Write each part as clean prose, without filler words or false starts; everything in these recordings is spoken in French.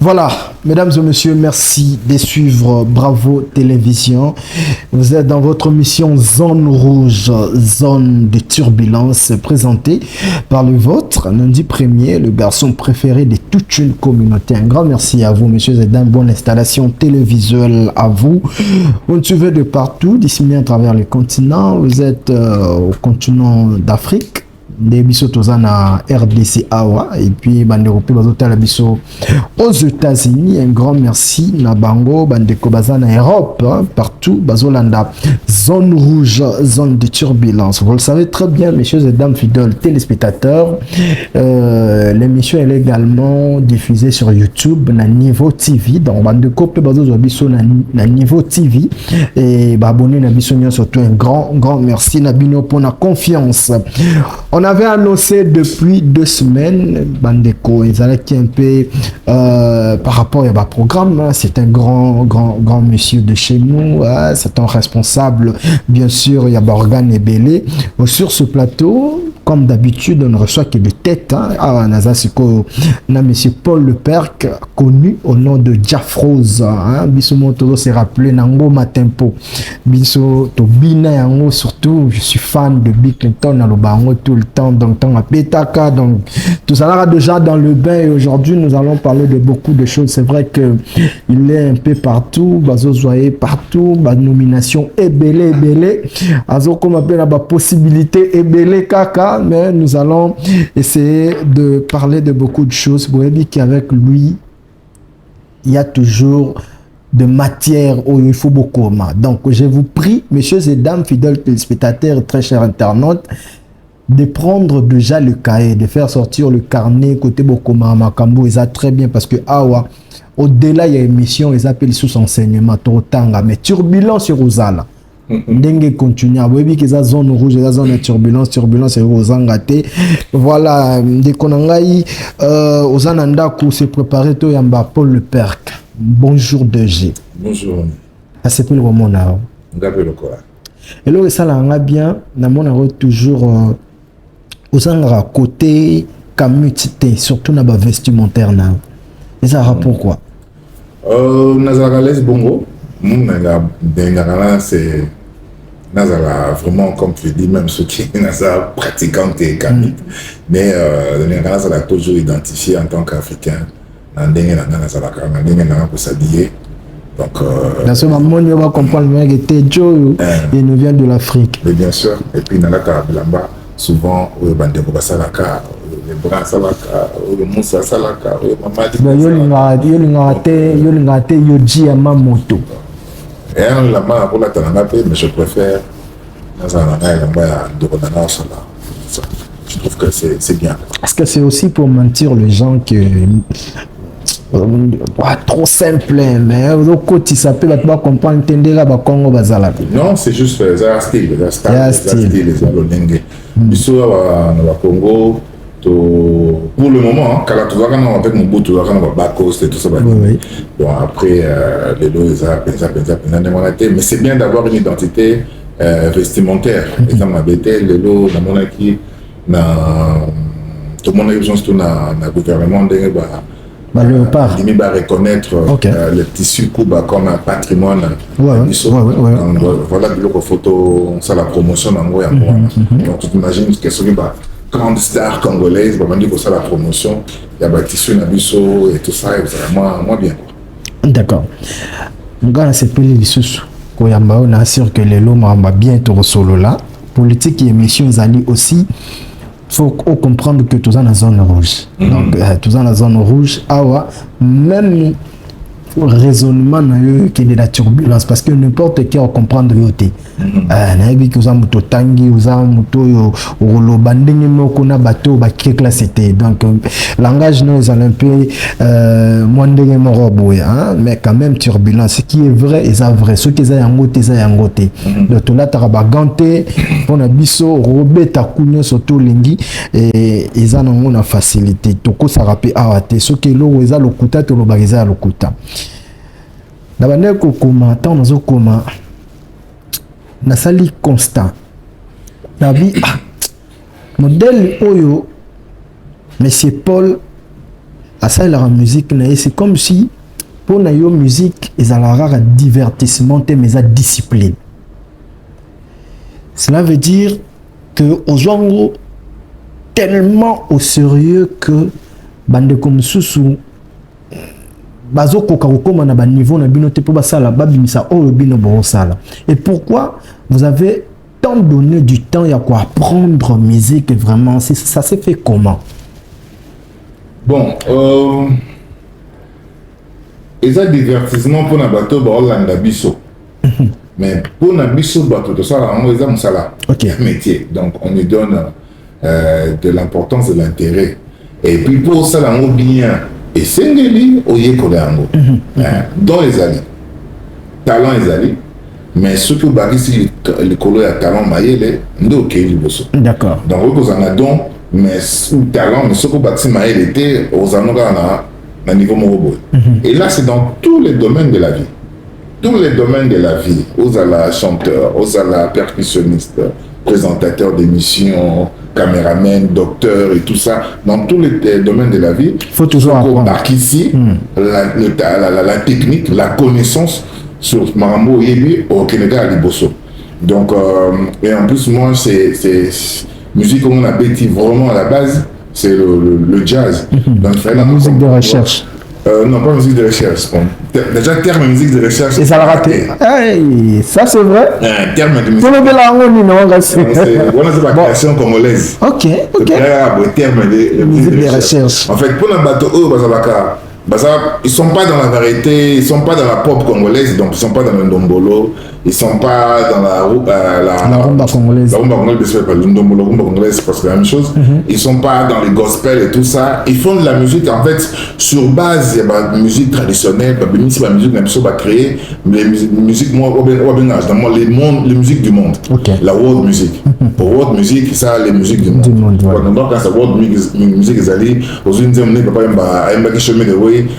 Voilà, mesdames et messieurs, merci de suivre Bravo Télévision. Vous êtes dans votre mission Zone Rouge, Zone de Turbulence, présentée par le vôtre, lundi premier, le garçon préféré de toute une communauté. Un grand merci à vous, messieurs et dames. Bonne installation télévisuelle à vous. Vous nous suivez de partout, disséminés à travers le continent. Vous êtes au continent d'Afrique. Des biso tozana RDC awa et puis bande européen bazotala biso aux États-Unis. Un grand merci na bango bande ko bazana Europe, hein, partout bazolanda zone rouge, zone de turbulence. Vous le savez très bien, messieurs et dames fidèles téléspectateurs, l'émission est également diffusée sur YouTube na Niveau TV. Donc bande ko pe bazo biso na Niveau TV et abonné na biso surtout un grand merci na bino pour la confiance. On avait annoncé depuis 2 semaines, Bandeko, ils allaient un peu par rapport à programme. C'est un grand monsieur de chez nous, c'est un responsable, bien sûr, il y a Borgane et Bélé. Sur ce plateau, comme d'habitude, on ne reçoit que des têtes. Ah, Nazasiko, na monsieur Paul Leperc, connu au nom de Jafrose. Biso Montoro s'est rappelé Nango Matempo. Biso Tobina Yango, surtout, je suis fan de Bill Clinton, na Lobango tout le temps, donc tant à Petaka, donc tout ça là déjà dans le bain. Et aujourd'hui, nous allons parler de beaucoup de choses. C'est vrai que il est un peu partout, Bazo Zoye partout, ma nomination Ebele, Azo comme appelle la possibilité Ebele Kaka. Mais nous allons essayer de parler de beaucoup de choses. Vous voyez qu'avec lui, il y a toujours de matière où il faut beaucoup. Donc, je vous prie, messieurs et dames, fidèles téléspectateurs, très chers internautes, de prendre déjà le cahier, de faire sortir le carnet côté Bokoma Makambo. Ils a très bien parce que Awa, au-delà, il y a une mission, ils appellent sous enseignement, Torotanga, mais turbulence sur Rosala. Dengue continue. Vous voyez que la zone rouge, la zone de turbulence et Rosangate. Voilà, dès qu'on a eu aux Anandaku se préparer, tout yamba Paul Leperc. Bonjour DG. Bonjour. C'est plus le moment là. Et là, ça l'a bien, on a toujours aux Angara côté camutité, surtout dans le vestimentaire. Et ça a pourquoi? Nazarales Bongo, c'est Nazara vraiment, comme tu dis, même ceux qui Nazara pratiquant et camit, mais Nazara a toujours identifié en tant qu'Africain. Nazara pour s'habiller. Donc, dans ce moment, on va comprendre que Tejo, il nous vient de l'Afrique. Mais bien sûr, et puis Nalaka Blamba, souvent, les Bandeko Salaka, les bras Salaka, le Moussa Salaka, le Mamadi. Yolingate Yoji Yamamoto. Et un lama pour la Tananape, mais je préfère Nazara Lamba Doronana Sala. Je trouve que c'est bien. Est-ce que c'est aussi pour mentir les gens que. Trop simple, mais au côté ça peut pas comprendre entender là Congo bazala. Non, c'est juste un style, les alolenge. Ici au Congo, pour le moment, quand tu vas avec mon bout, tu vas dans Bacos et tout ça. Bon après les lois mais c'est bien d'avoir une identité vestimentaire. Exemple ma BT, les lois dans mon acquis, tout le monde a besoin de le gouvernement de Léopard. Il va reconnaître le tissu Kuba comme un patrimoine. Voilà, le photo, ça la promotion en gros. Donc tu t'imagines que c'est une grande star congolaise, on dit que ça la promotion, il y a le tissu Nabiso et tout ça, et c'est moins bien. D'accord. Nous c'est plus les sous. On assure que les lots m'ont bien tout solo là. Politique et émission Zali aussi. Il faut comprendre que tout ça dans la zone rouge. Donc, tout ça dans la zone rouge, même raisonnement qui est de la turbulence, parce que n'importe qui va comprendre yoté. Naïbi que ça muto tangi, uza muto yo rolo bandingi mokuna bateau bakekla c'était. Donc langage nous est un peu mwandenge morobo mais quand même turbulence. Ce qui est vrai est vrai. Ce qui est yangote. Donc tout là tarabaganté on a biso robé takunyo surtout lingi et ils ont une facilité. Toko ça rappelle awate. Ce qui est lo eza lokuta to lo bageza lokuta. D'abord, comment tant nous comment na sali constant. Nabi modèle oyo Monsieur Paul à ça la musique c'est comme si pour la musique ils ont rare divertissement mais à discipline. Cela veut dire que aux gens tellement au sérieux que bande comme sous bazo kokakoma na ba niveau na binote pour basala babimisa o bino borosala. Et pourquoi vous avez tant donné du temps à quoi apprendre musique vraiment ça s'est fait comment? Bon, et ça divertissement pour na bateau ba Hollanda biso. Mais pour na biso bateau to ça on les a musala. OK. Métier. Donc on lui donne de l'importance et de l'intérêt. Et puis pour ça on bien et sengeli oye kolango. Dans les alliés. Talent les alliés. Mais ce que Barisi le colo a talent maïle ndo ke liboso. D'accord. Donc vous en a don mais talent mais ce que Barisi maïle était aux anoga na niveau morobo. Et là c'est dans tous les domaines de la vie. Tous les domaines de la vie, aux ala chanteurs, aux ala percussionnistes, présentateurs d'émissions, caméramen, docteurs et tout ça, dans tous les domaines de la vie, il faut toujours apprendre. Ici, la technique, la connaissance sur Marambo Yebi au Canada à Liboso. Donc, et en plus, moi, c'est musique qu'on a bêti vraiment à la base, c'est le jazz. Donc, la musique de recherche. Non, pas musique de recherche. Bon. Déjà, terme musique de recherche. Et ça l'a raté. Hey, ça, c'est vrai. Terme de musique. C'est la création congolaise. Ok. Le terme de musique de recherche. En fait, pour le bateau, ils ne sont pas dans la variété, ils ne sont pas dans la pop congolaise, donc ils ne sont pas dans le ndombolo, ils ne sont pas dans la rumba congolaise. La rumba congolaise, le ndombolo, rumba congolaise, c'est presque la même chose. Ils ne sont pas dans les gospels et tout ça. Ils font de la musique, en fait, sur base de la musique traditionnelle, la musique va créer les musiques, dans les musiques du monde. Okay. La world music. Pour world music, ça, les musiques du monde. Donc, quand c'est world music, ils allaient, aux unes,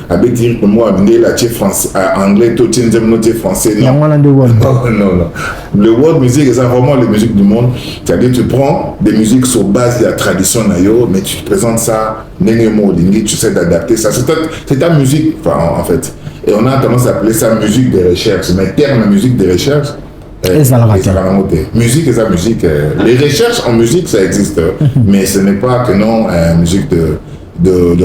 avec dire que moi la français anglais tout français non. Le world music c'est vraiment les musiques du monde, c'est-à-dire tu prends des musiques sur base de la tradition nayo mais tu présentes ça tu sais d'adapter ça, c'est ta musique en fait, et on a tendance à appeler ça musique de recherche, mais terme musique de recherche musique et ça musique, les recherches en musique ça existe mais ce n'est pas que non musique de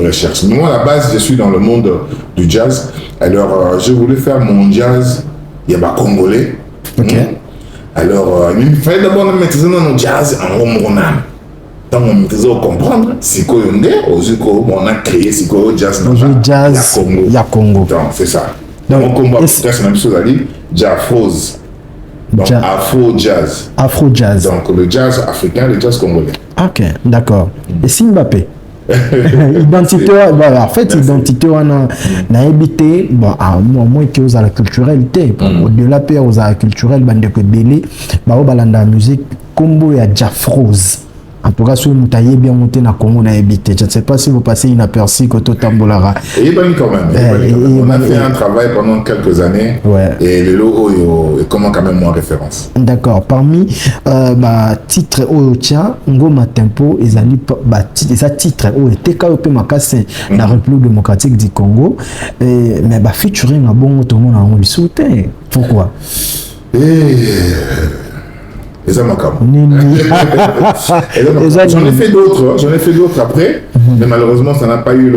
recherche. Moi, à la base, je suis dans le monde du jazz. Alors, j'ai voulu faire mon jazz, il y a pas congolais. Ok. Alors, il fallait d'abord maîtriser notre jazz en romonam. Tant on maîtrisait au comprendre, c'est quoi on a créé c'est quoi jazz dans jazz Congo. Donc, c'est ça. Donc, on combat c'est la même chose à dire, Jafrose. Donc, Afro-jazz. Afro-jazz. Donc, le jazz africain, le jazz congolais. Ok, d'accord. Et Simbappé identité en fait identité on a habité bon à moins que aux la culturalité au-delà paix aux la culturelle bande que belé ba balanda musique combo ya Jafrose en tout cas sur Moutaye bien monté na Congo na habité. Je ne sais pas si vous passez inaperçu que tout tambolara et ben quand même on a fait un travail pendant quelques années et le logo est comment quand même moi référence. D'accord. Parmi titre Oyotia Ngoma Tempo ezali titre o TKOP makase la République démocratique du Congo mais featuring à bon tout le monde en soutien. Pourquoi? J'en ai fait d'autres après, mais malheureusement ça n'a pas eu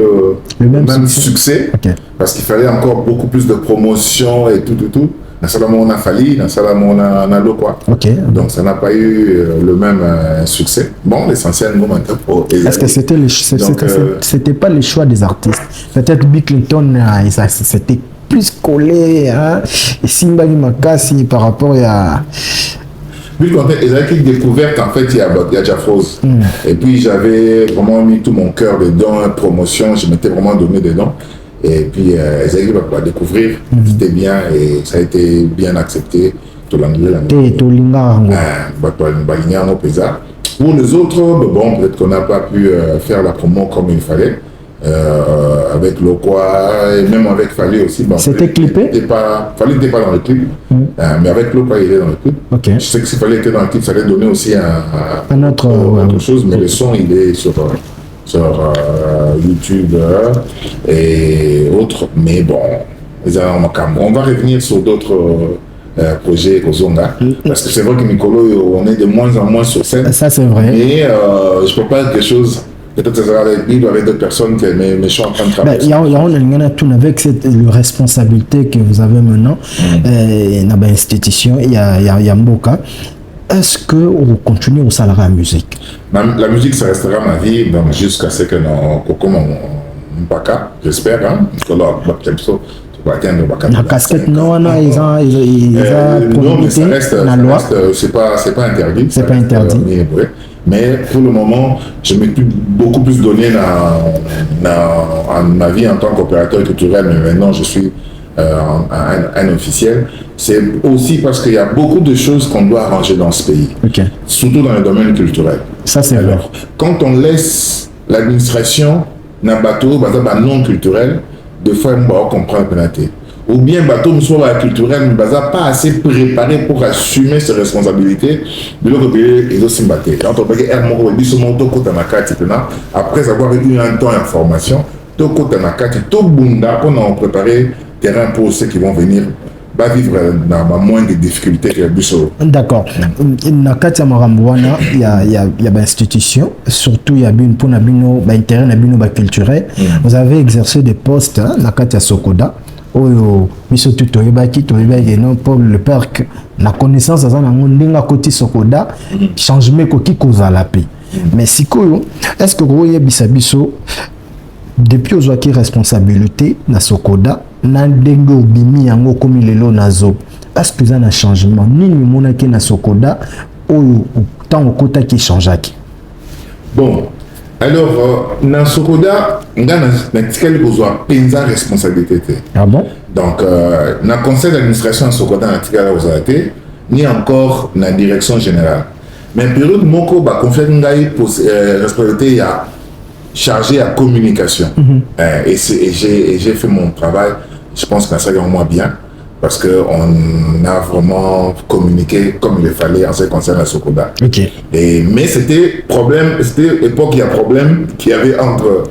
le même succès parce qu'il fallait encore beaucoup plus de promotion et tout. On a fallu, on a l'eau quoi. Donc ça n'a pas eu le même succès. Bon, l'essentiel est-ce que c'était pas le choix des artistes? Peut-être Bill Clinton c'était plus collé et Simbali Makasi par rapport à Puis quand ils avaient découvert qu'en fait il y a Jafrose. Et puis j'avais vraiment mis tout mon cœur dedans, promotion, je m'étais vraiment donné dedans. Et puis ils avaient découvrir, c'était bien et ça a été bien accepté. Pour les autres, bon, peut-être qu'on n'a pas pu faire la promo comme il fallait. Avec Lokwa et même avec Fali aussi. Bon, c'était clippé? Fali n'était pas dans le clip, mais avec Lokwa il est dans le clip. Je sais que si Fali était dans le clip, ça allait donner aussi un autre chose, mais le son il est sur sur YouTube et autres. Mais bon, on va revenir sur d'autres projets Kozonga. Parce que c'est vrai que Nicolo, on est de moins en moins sur scène. Ça, c'est vrai. Mais je peux pas dire quelque chose. Peut-être que ça sera avec lui ou avec d'autres personnes que mes sont en train de travailler. Il y a tout avec cette responsabilité que vous avez maintenant dans l'institution, il y a Mboka. Est-ce que vous continuez au salarié à la musique? La musique, ça restera ma vie jusqu'à ce que nous Mbaka, j'espère, hein, la casquette non, non, mais ça reste, c'est pas interdit. C'est pas interdit. Mais pour le moment, je m'ai beaucoup plus donné dans ma vie en tant qu'opérateur culturel, mais maintenant je suis un officiel. C'est aussi parce qu'il y a beaucoup de choses qu'on doit arranger dans ce pays, surtout dans le domaine culturel. Ça, c'est vrai. Quand on laisse l'administration d'un bateau non culturel, des fois, on va comprendre pénalité. Ou bien, bateau soit culturel, mais pas assez préparé pour assumer ses responsabilités. De l'autre côté, ils ont aussi battu. Après avoir eu un temps d'information, tout pour préparer terrain pour ceux qui vont venir vivre dans moins de difficultés que le Bissau. D'accord. Dans Katia Marambuana, il y a une institution, surtout il y a une intérêt culturel. Vous avez exercé des postes dans Katia Sokoda. Biso tutoyebaki non pour le parc la connaissance dans un ndinga côté Sokoda changement koki kozala pe. Mais sikoyo est-ce que vous voyez biso depuis ozwaki responsabilité na Sokoda na ndenge obimi yango komi lelo nazo est-ce que ça na changement nini monaki na Sokoda oyo tant okota ki changeaki? Bon, alors na Sokoda ngana na tikali kozwa penza responsabilité. Ah bon? Donc na conseil d'administration na Sokoda na tikala kozate ni encore na direction générale. Mais période moko ba confier ngai responsabilité ya chargé à communication. Et j'ai fait mon travail, je pense que ça va moins bien, parce qu'on a vraiment communiqué comme il fallait en ce qui concerne la Sokoda. Mais c'était l'époque, il y a problème qu'il y avait entre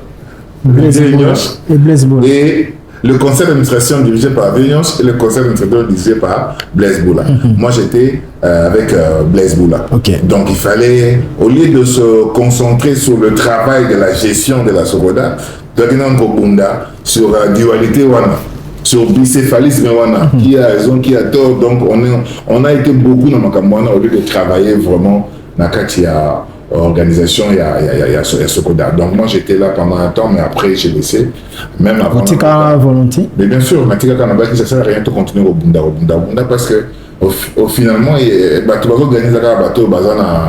Blaise Boula et le conseil d'administration dirigé par Vignos et le conseil d'administration dirigé par Blaise Boula. Moi, j'étais avec Blaise Boula. Donc, il fallait, au lieu de se concentrer sur le travail de la gestion de la Sokoda, sur la dualité, sur le bicéphalisme, qui a raison, qui a tort. Donc, on a été beaucoup dans Makambouana au lieu de travailler vraiment dans la organisation, il y a Sokoda. Donc moi j'étais là pendant un temps, mais après j'ai laissé. Même avant. Volonté. Mais bien sûr, Matika Kanabaki, ça sert à rien de continuer au Bunda parce que finalement, tout le monde organise la bateau,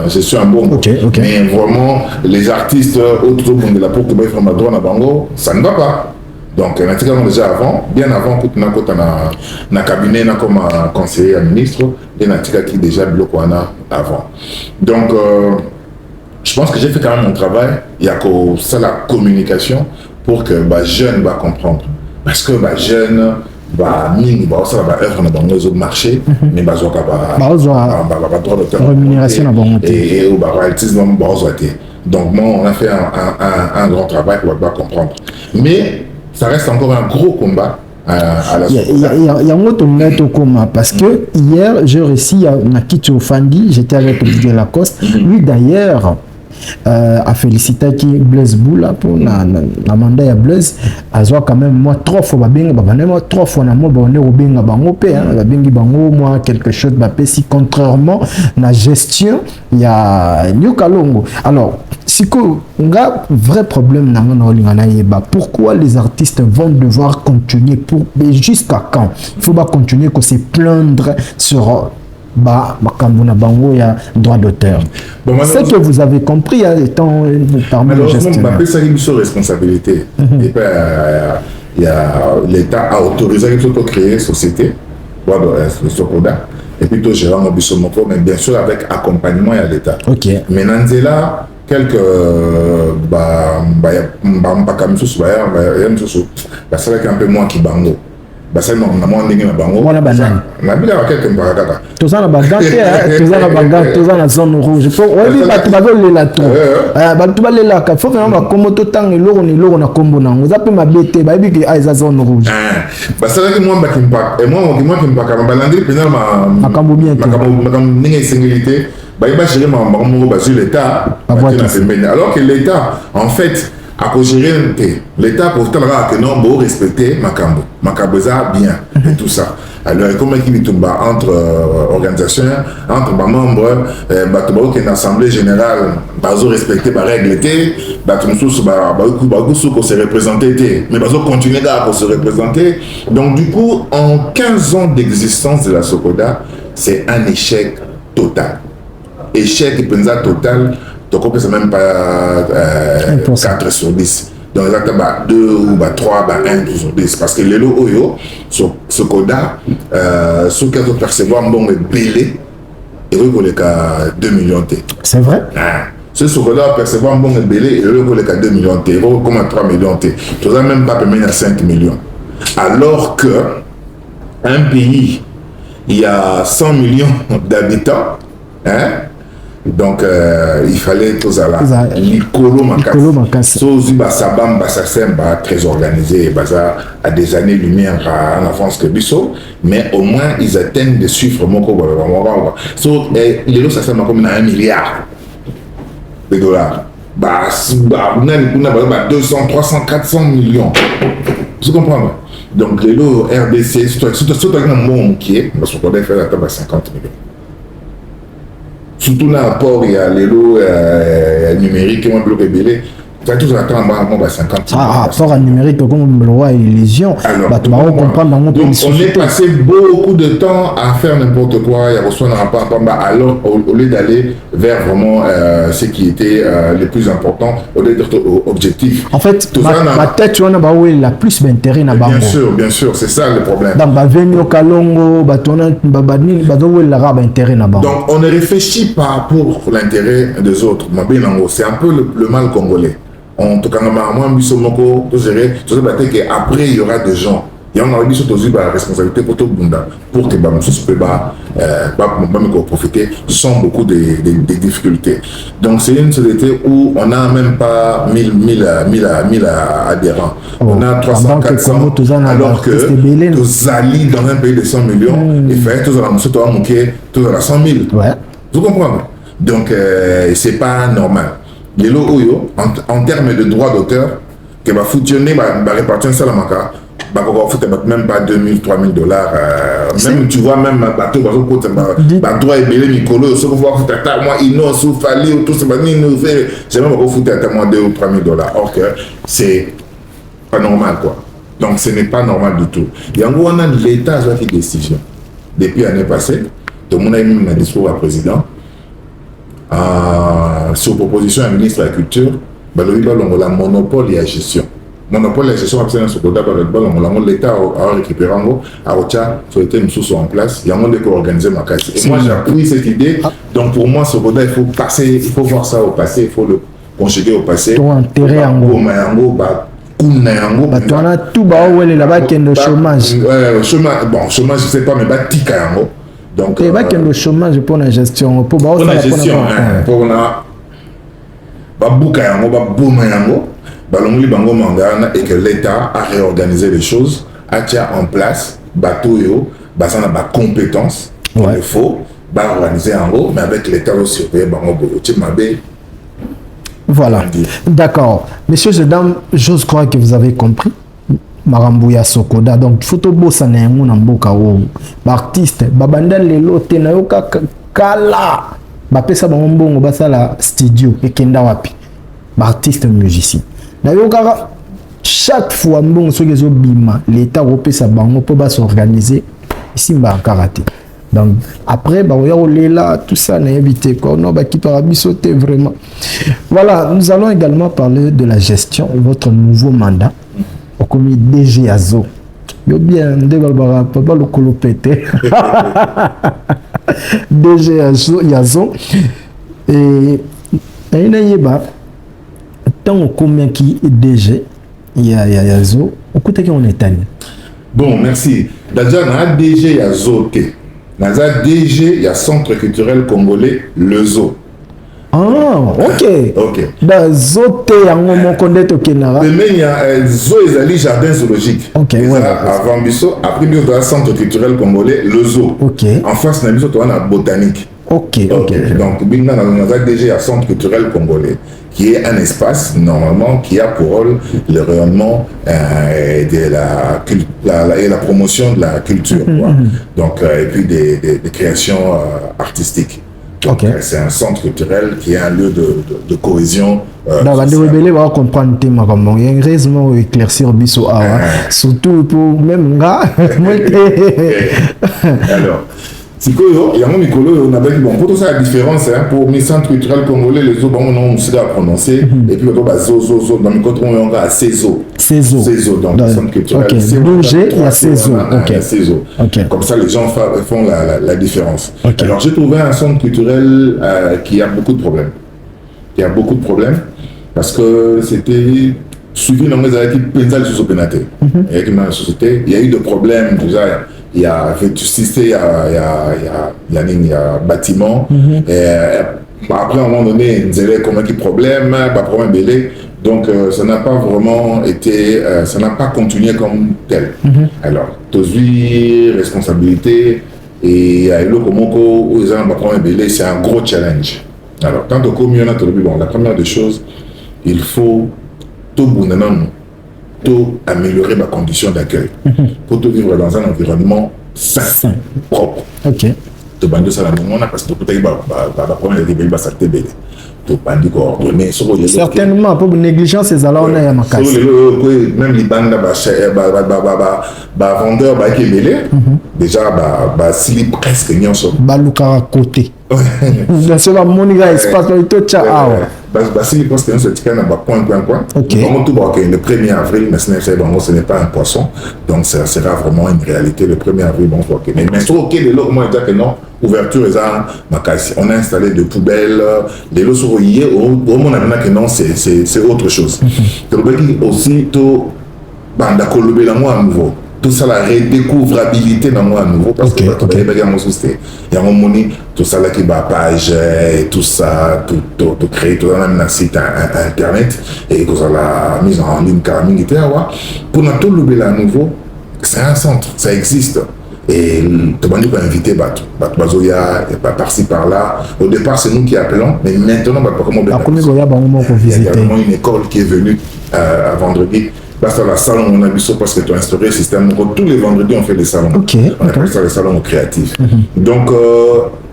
je suis un bon. Mais vraiment, les artistes autour de la pour que faire ma droit à Bango, ça ne va pas. Donc, Matika déjà avant, bien avant, pour na cabinet, comme conseiller à ministre, et Matika qui déjà bloqué avant. Donc, je pense que j'ai fait quand même mon travail. Il y a que ça la communication pour que les jeunes va comprendre. Parce que les jeunes ça va œuvre dans le marché, mais droit d'auteur rémunération et donc moi on a fait un grand travail pour comprendre. Mais ça reste encore un gros combat. Il y a un autre combat parce que hier j'ai réussi à Nakito Fandi, j'étais avec Didier Lacoste. Lui d'ailleurs a félicité qui Blaise Boula pour la mandat ya Blaise a quand même moi 3 fois moi 3 fois na moi on est au benga bango pe bengi bango moi quelque chose si contrairement na gestion il y a Nyokalongo. Alors siko nga vrai problème na ngana olingana yeba pourquoi les artistes vont devoir continuer pour jusqu'à quand il faut pas continuer que se plaindre sur Makambuna Bango, il y a droit d'auteur. C'est que vous avez compris étant parmi les gestionnaires. Malheureusement, ça a une responsabilité. Et puis, l'État a autorisé de créer une société, le Sokoda, et puis tout gérer mon Bissomoko, mais bien sûr avec accompagnement à l'État. Maintenant, c'est là, quelques c'est un peu moins qui bango. ça non na moi ndenge na bango wana banani na bila quelques mbakaka tozana bagante tozana bagante tozana zone rouge pour oui batu bazolela to batu balela ka faut vraiment bakomo to tang eloko ni eloko na kombo nango za pe mabete bayebi ke eza zone rouge basala ki moi bakimpa et moi kimpaka balandri pena makambo bien makambo ndenge singilité bayeba gérer makambo bazui l'état alors que l'état en fait à gérer l'État pour tout que non beau respecter Makambo ça bien et tout ça alors comment il tombe entre organisations entre membres qui est une assemblée générale bazo respecter par règle qu'on se représenter mais bazo continuer à se représenter donc du coup en 15 ans d'existence de la Sokoda c'est un échec total total. Donc on peut même pas 4 sur 10. Donc exactement 2 ou 3, 1 sur 10. Parce que les lots Oyo, ce coda, ceux qui ont percevoir un bon belé, et eux pour les cas 2 millions T. C'est vrai? Ce coda percevoir un bon belé, et eux pour les cas 2 millions T. Et eux comme 3 millions T. Tu n'as même pas permis à 5 millions. Alors que un pays, il y a 100 millions d'habitants, donc il fallait tous à la Nicolo Makassi Sabam Bassasem très organisé à des années-lumière en avance que Bissot mais au moins ils atteignent des chiffres les lots ça sert comme 1 milliard de dollars 200, 300, 400 millions tu comprends donc les lots RDC surtout un monde qui est parce qu'on pourrait faire la table à 50 millions. Surtout dans le port, il y a les lots numériques qui ont bloqué belé. Ça tout ça attend à 50. Port numérique comme le roi et Légion. Donc on est passé beaucoup de temps à faire n'importe quoi. Il y a reçu alors au lieu d'aller vers vraiment ce qui était le plus important, au lieu d'être objectif. En fait, ma tête, tu vois, la plus d'intérêt na bango. Bien sûr, c'est ça le problème. Donc on ne réfléchit pas pour l'intérêt des autres. C'est un peu le mal congolais. En tout cas, moi, après il y aura des gens. Il y en a qui sont la responsabilité pour tout le monde, pour que les profiter sans beaucoup de difficultés. Donc c'est une société où on n'a même pas 1000 adhérents. On a 300, 400, alors que tous alliés dans un pays de 100 millions, il fait tous à 100 000. Vous comprenez? Donc c'est pas normal. Les lots Oyo, en termes de droits d'auteur, qui va fonctionner, va répartir ça la maca, même pas 2000, 3000 dollars. Même tu vois, même bateau, droit et belé, Nicolo, ce qu'on voit, moi, Inno, Soufali, tout ça, j'ai même pas foutu à moi 2 ou 3000 dollars. Or que c'est pas normal, quoi. Donc ce n'est pas normal du tout. Et en gros, on a l'État qui a pris décision. Depuis l'année passée, tout le monde a eu un discours à président. Sur proposition du ministre de la Culture, la monopole et la gestion. Monopole et la gestion, l'État a récupéré à Rocha, sur été nous en place, il y a un monde qui organiser ma case. Et moi j'appuie cette idée, donc pour moi, ce il faut passer, il faut voir ça au passé, il faut le conjuguer au passé. Pour enterrer en gros. Tu as tout là-bas qui est le chômage. Chômage, je sais pas, mais tika en gros. Donc, il y a le chômage pour la gestion. Pour la gestion, pour et que l'État a réorganisé les choses, a mis en place, bateau, basant na compétences, il faut, organiser en gros, mais avec l'État aussi, voilà, d'accord. Messieurs et dames, j'ose croire que vous avez compris. Marambouya Sokoda, donc photo bossa na yango na mboka o artiste babanda lelo te na yoka kala bapesa bango mbongo basala studio ekenda wapi artiste musicien na yoka chaque fois mbongo soki ezobima l'état opesa bango po ba s'organiser ici mba karaté. Donc après lela tout ça n'a évité quoi non qui para biso te vraiment. Voilà, nous allons également parler de la gestion de votre nouveau mandat. Comme DG Yazo. Yo bien, papa le colopété. DG Yazo. Et il y a tant combien qui est DG Yazo. Au côté qu'on est tanné. Bon, merci. Déjà, dans la DG, il y a Zoté. Dans la DG, il y a Centre culturel congolais, le Zoo. Ah, ok. Ok. Dans Zoté, il y a un moment qu'on est au Kenya. Mais il y a Zoo et jardin zoologique. Ok, ouais. Avant Bisso, après Bisso, dans le Centre culturel congolais, le Zoo. Ok. En face, dans Bisso, tu as la botanique. Ok. Donc, dans la DG, il y a Centre culturel congolais, qui est un espace, normalement, qui a pour rôle le rayonnement de et la promotion de la culture. Quoi. Donc, et puis des créations artistiques. Donc, c'est un centre culturel qui est un lieu de cohésion. Dans les rebelles, on va comprendre le thème. Il y a une raison éclaircir Bisso. Surtout pour même gars. Alors, c'est que il y a un micro, on avait dit bon, pour tout ça la différence pour mes centres culturels congolais, les autres, bon, on sait à prononcer. Et puis on va zo dans le côté on a Cézo. Cézo. Donc le centre culturel. Ok. Bouger, il y a Cézo. Ok. Comme ça, les gens font la différence. Alors j'ai trouvé un centre culturel qui a beaucoup de problèmes. Parce que c'était suivi dans mes équipes pénales sous pénaté. Il y a eu des problèmes déjà. Il y a vétusté, il y a bâtiment. Après, à un moment donné, il y a comme un problème, pas problème belé. Donc, ça n'a pas vraiment été, ça n'a pas continué comme tel. Alors, tozui, responsabilité, et le komoko, aux gens, pas problème belé, c'est un gros challenge. Alors, tant que comme il y en a, bon, la première des choses, il faut tout bounanam. Améliorer ma condition d'accueil pour te vivre dans un environnement sain, propre. Ok. Tu bandes ça la moment parce que tu as problème de bébé ça te bébé. Tu bandes coordonné certainement pour négligence ces alors on a ma casse. Même les bandes vendeur qui est belé déjà si presque n'y en sont. Baluka côté. C'est la monica espace tout ça. Si parce que ce ticket n'a pas point. Comment tout le 1er avril, mais ce n'est pas un poisson, donc ça sera vraiment une réalité le 1er avril. Bon, ok, mais c'est ok de l'eau, moi je dis que non, ouverture on a installé des poubelles, les lots sont reliés, au moment que non, c'est autre chose. Donc aussi tout, à nouveau. Tout ça, la redécouvrabilité dans moi à nouveau, parce que il y a un moment tout ça là qui va page, tout ça, tout créer, tout dans un site internet, et que ça la mise en ligne, pour nous tout le à nouveau, c'est un centre, ça existe. Et tu vas nous inviter, Bazoya, par-ci, par-là. Au départ, c'est nous qui appelons, mais maintenant, il y a vraiment une école qui est venue à vendredi. Parce que la salon, on a vu ça parce que tu as instauré le système. Tous les vendredis, on fait des salons. On appelle ça les salons créatifs. Donc,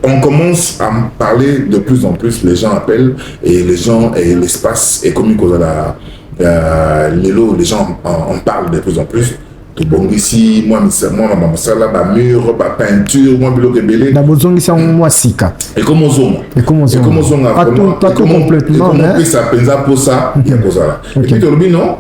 on commence à parler de plus en plus. Les gens appellent et les gens et l'espace est comme les gens en parlent de plus en plus. Bon, ici, moi, ma mur, ma peinture, moi, bloc belé. Et comme on zone. Pas tout complètement. Et ça pensa pour ça, il y a ça. Et puis, tu non.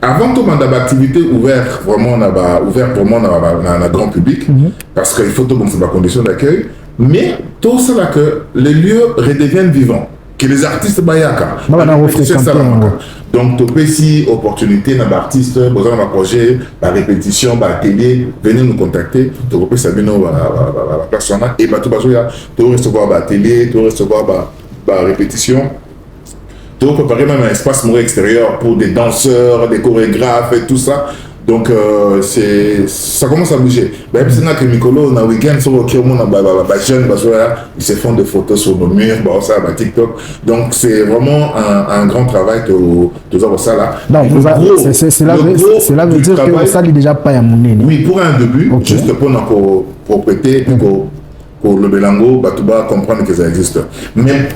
Avant tout, on a d'activité ouverte, vraiment, on a ouvert pour moi dans le grand public, parce qu'il faut tout dans la condition d'accueil, mais tout ça là que les lieux redeviennent vivants, que les artistes bayaka. Donc, tu peux ici, opportunité, dans l'artiste, dans un projet, la répétition, la télé, venez nous contacter, tu peux savoir la personne, et tu peux recevoir la télé, tu peux recevoir la répétition. Tu peux préparer même un espace extérieur pour des danseurs, des chorégraphes et tout ça. Donc, ça commence à bouger. Même si on a que Mikolo, on a un week-end, ils se font des photos sur nos murs, TikTok. Donc, c'est vraiment un grand travail que tu as ça là. Non, cela veut dire que ça n'est déjà pas à mon nez. Oui, pour un début, juste pour notre propriété, pour le Belango, tu vas comprendre que ça existe. Mais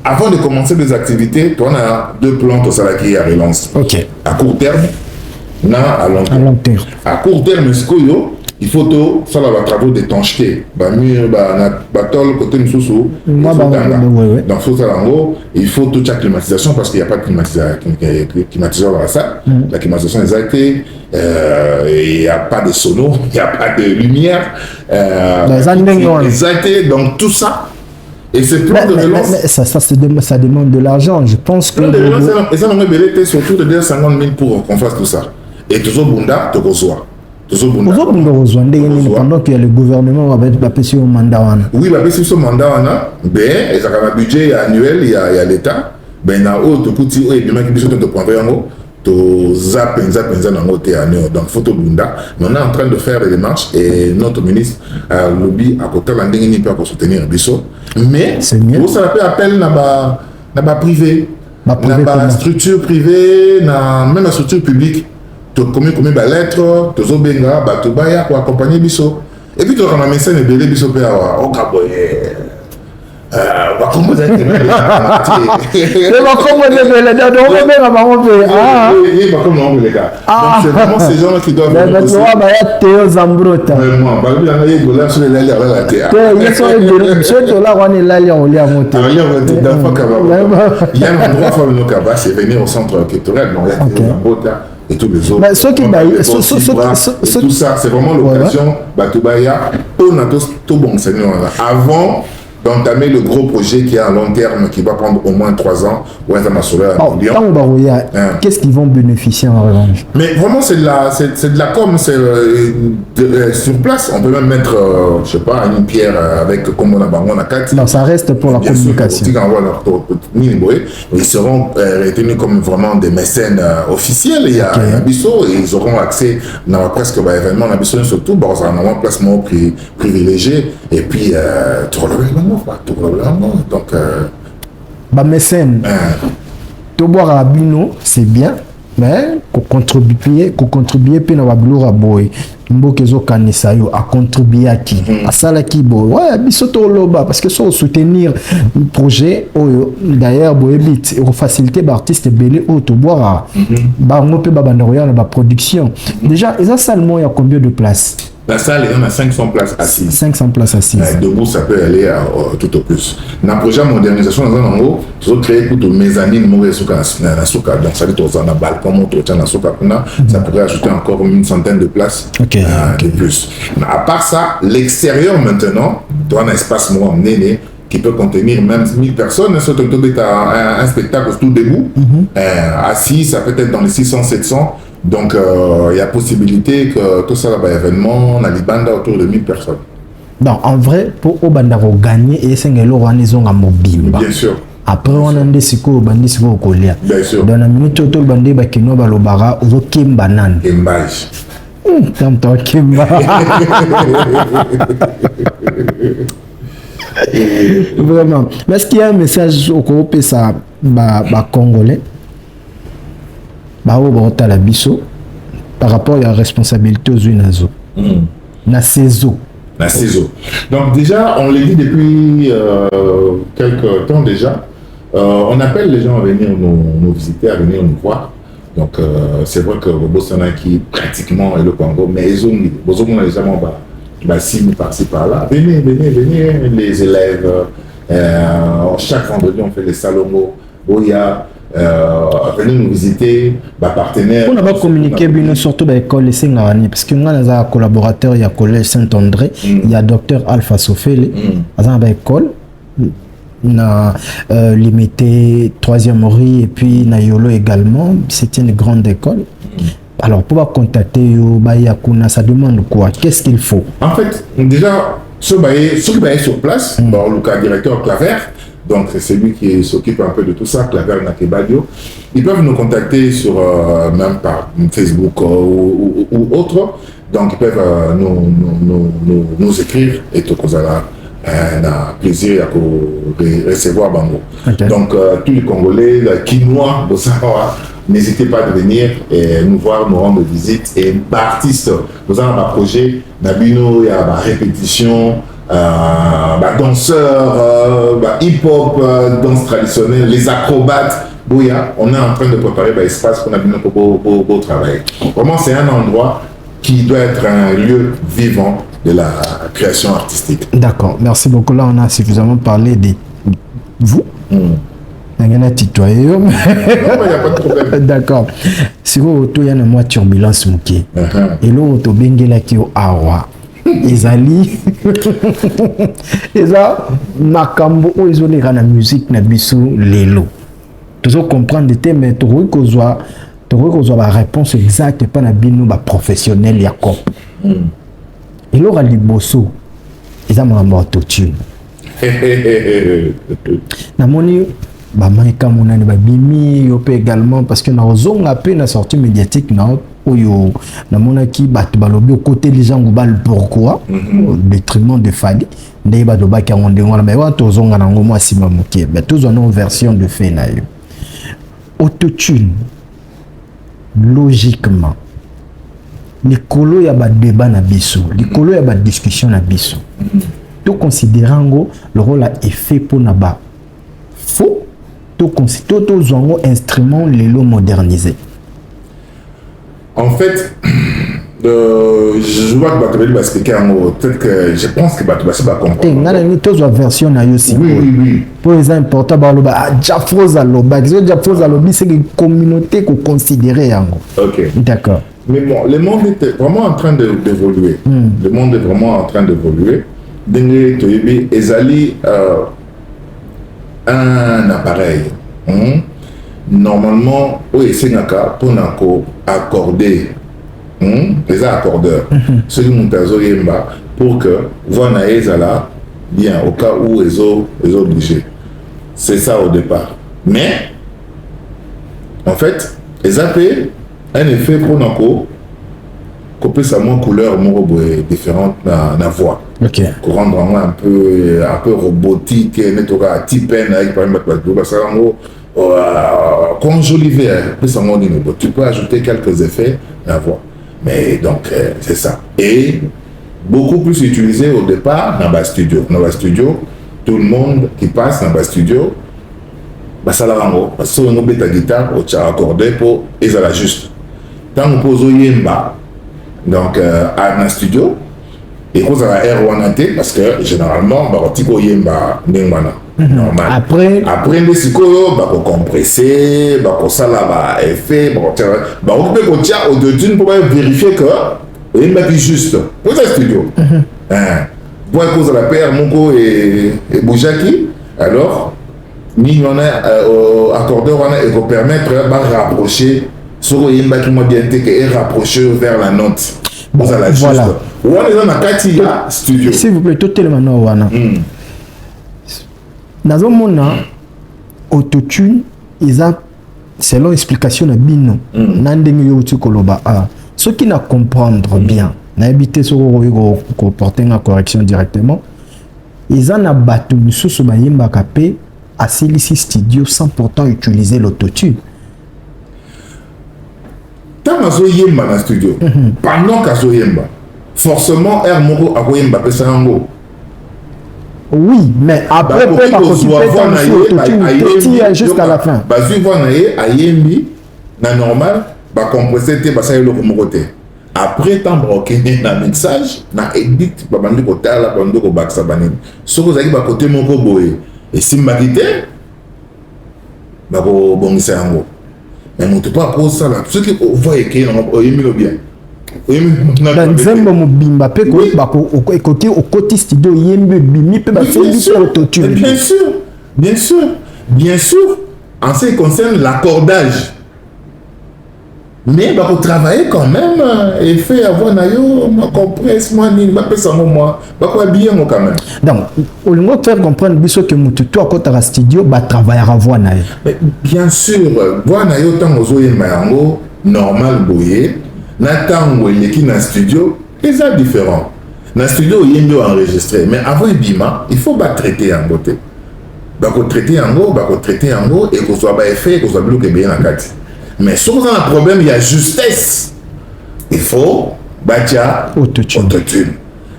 avant de commencer des activités, on a deux plans qui à relance. À court terme, à long terme. À court terme, il faut tout ça les travaux d'étanchéité. Côté donc il faut toute la climatisation parce qu'il n'y a pas de climatiseur dans la salle. La climatisation est actée. Il n'y a pas de sono, il n'y a pas de lumière. Donc tout ça. Et c'est plan de relance. Ça demande de l'argent. Je pense que. Et ça, on a surtout de 50 000 pour qu'on fasse tout ça. Et toujours Bunda, tu reçois. pendant que le gouvernement va passer au mandat. Oui, va passer au mandat. Ben, et ça a un budget annuel, il y a l'État. Ben, na autre petit, et demain qui besoin de prendre un mot, to zapenza dans notre année. Donc, photo bunda. On est en train de faire des démarches et notre ministre lobby à côté de l'Anding pour soutenir Bisso. Mais, vous ça fait appel na privé, na structure privée, même la structure publique. Combien de lettres, tu as benga, tu baya pour accompagner Bisso. Et puis tu as un message de Bélé Bisso au Kaboye. Comment ça c'est vraiment ces gens qui doivent c'est venir au centre culturel. Et tous les autres. Tout ça, c'est vraiment l'occasion. Batubaya, on a tout bon Seigneur. Avant d'entamer le gros projet qui est à long terme, qui va prendre au moins 3 ans, qu'est-ce qu'ils vont bénéficier en revanche? Mais vraiment, c'est de la com, c'est sur place. On peut même mettre, je sais pas, une pierre avec comme on a quatre. Non, ça reste pour la communication. Ils seront retenus comme vraiment des mécènes officiels. Il y a Bisso et ils auront accès dans presque événement. On a besoin surtout dans un placement privilégié. Et puis, donc, mécène, tout boire à Bino, c'est bien, mais qu'on contribuer puis na babilo raboy mbokezo kanisa yo a contribuer à qui à sala qui bo ouais bisoto loba parce que so soutenir le projet d'ailleurs boebit et faciliter l'artiste belé au to boire ba ngope ba bandoya na ba production déjà et ça seulement il y a combien de places? La salle, il y en a 500 places assises. 500 places assises. Debout, ça peut aller tout au plus. Dans le projet de modernisation, nous avons créé pour les mezzanines, donc ça veut dire qu'on a un balcon, ça pourrait ajouter encore une centaine de places de plus. À part ça, l'extérieur maintenant, dans un espace néné, qui peut contenir même 1000 personnes, c'est un spectacle tout debout, assis, ça peut être dans les 600-700. Donc, il y a possibilité que tout ça va événement, on a des bandes autour de 1000 personnes. Donc, en vrai, pour Obandaro gagner, et c'est un mobile. Bien sûr. Après, on a des siko, bandi siko kolia. Bien sûr. Dans la minute, tout le bandi bakino balobara, ozo kimbanan. Kimbage. Tant kimba. Vraiment. Mais est-ce qu'il y a un message au Congolais, ça, Congolais? La biso par rapport à la responsabilité aux UNAZO. Na CESO. Donc déjà, on l'a dit depuis quelques temps déjà, on appelle les gens à venir nous visiter, à venir nous voir. Donc c'est vrai que Bossana qui pratiquement est le Congo, mais ils ont déjà cible par-ci par-là. Venez, les élèves. Chaque vendredi, on fait les salomos. Boya. Venez nous visiter, partenaires. On va communiquer bien surtout avec l'école Sengani parce que nous avons un collaborateur, il y a collège Saint-André, il y a docteur Alpha Sofele, dans une école, na limité 3e rue et puis na Yolo également, c'est une grande école. Alors pour contacter Bayakuna, ça demande quoi? Qu'est-ce qu'il faut? En fait, déjà, ceux qui sont sur place, le cas directeur Claver. Donc, c'est lui qui s'occupe un peu de tout ça, Claver Nakebadio. Ils peuvent nous contacter sur, même par Facebook ou autre. Donc, ils peuvent nous écrire et tout ça là. On a plaisir à recevoir Bango. Okay. Donc, tous les Congolais, les Quinois, n'hésitez pas à venir et nous voir, nous rendre visite. Et artistes, nous avons un projet, Nabino, il y a une répétition. Danseurs, hip-hop, danse traditionnelle, les acrobates. Bouya, on est en train de préparer l'espace qu'on a besoin pour travailler. Vraiment, c'est un endroit qui doit être un lieu vivant de la création artistique. D'accord, merci beaucoup. Là, on a suffisamment parlé de vous. Il y a un tutoyé. Non, mais il n'y a pas de problème. D'accord. Si vous avez une turbulence, et là, vous avez un awa. Ezali eza makambo oyo ezoleka na musique na biso lelo tozo comprendre te mais tokoki kozwa tu vois la réponse exacte pas na bino ba professionnel ya cop et là les bosso ils ont un autotune na moni ba maika monani ba bimi yo pe également parce que na ozonga pe na sortie médiatique na oyo na monaki bato balobi côté les gens bal pourquoi au détriment de Fally ndé ba do ba ka onde ngona ba wa tozonga na ngomo asima mokie mais tous en version de fait na yo autotune logiquement likolo ya ba débat na biso likolo ya ba discussion na biso tout considérant le rôle est fait pour na ba faux tout zongo instrument lelo modernisé. En fait, je vois que Bato va expliquer en gros. Peut-être que je pense que Bato va comprendre. Il y a une version na aussi. Oui. Pour les importants, Jafroza Loba. Jafroza Lobi, c'est une communauté qu'on considérait en gros. Ok. D'accord. Mais bon, le monde est vraiment en train d'évoluer. Le monde est vraiment en train d'évoluer. Dengue Toyebi, Ezali, un appareil. Normalement, oui, c'est naka pour accorder les accordeurs. Ceux qui montent pour que voilà ezala bien au cas où ils ont obligé. C'est ça au départ. Mais en fait, ils ont fait un effet pour nako couper sa moins couleur différente dans la voix. Ok. Pour rendre vraiment un peu robotique, nettoyer type avec par exemple conjoliver, tu peux ajouter quelques effets à la voix. Mais donc c'est ça. Et beaucoup plus utilisé au départ dans le studio. Dans le studio, tout le monde qui passe dans le studio, ça la rend. Parce que on ta guitare, on t'a accordé pour et ça la juste. Tant on pose au yemba, donc à un studio, et qu'on a la R1AT parce que généralement, on va yemba n'engwana. Normal. Après les psychos, on compresser, on ça effet, on peut au deux pour vérifier que il m'a dit juste pour le studio. Pour cause de la paire Moko et Boujaki, alors ni on a accordeur on a et permettre de rapprocher sur il m'a qui m'a bien été et rapprocher vers la note. Bon, voilà. On est dans la Katia studio. S'il vous plaît, tout tellement wana. Dans mon autotune, ils ont selon explication de Bino, n'andeng yo koloba a. Ceux qui ne comprendre bien, n'habiter sur le porter en correction directement, ils en abattu sous ce bayemba capé à Célici Studio sans pourtant utiliser l'autotune. Tant que yemba dans studio, pendant que yemba, forcément air moko a yemba pesango. Oui, mais après, on peut pas jusqu'à la fin. Normal, compresser après, tant que na mixage, na edit, babandi côté la bando ko baksa banin. Ce que vous avez côté mon boy et si magité, bako bongisa yango. Mais mon pas pour ça là. Ce que vous voyez que on yemi lo bien. Dans Zembo Mobimba, pe ko bako côté au côté studio yembe bimi pe ba faire du autotune. Bien sûr. En ce qui concerne l'accordage. Mais bah pour travailler quand même et faire avoir nayo ma compresse moi ni ma pesa moi bah quoi bien moi quand même. Donc au lieu de faire comprendre biso que mutu toi quand tu studio bah travailler à voir nayo. Bien sûr voir nayo tant aux oye mayango normal boyer na tant où il est qui dans studio c'est différent. Dans studio il est mieux enregistré mais avant bima il faut pas traiter en beauté. Bah ko traiter en go et qu'on soit pas effet qu'on soit bloqué bien en carte. Mais si vous avez un problème, il y a justesse. Il faut bâtir autotune.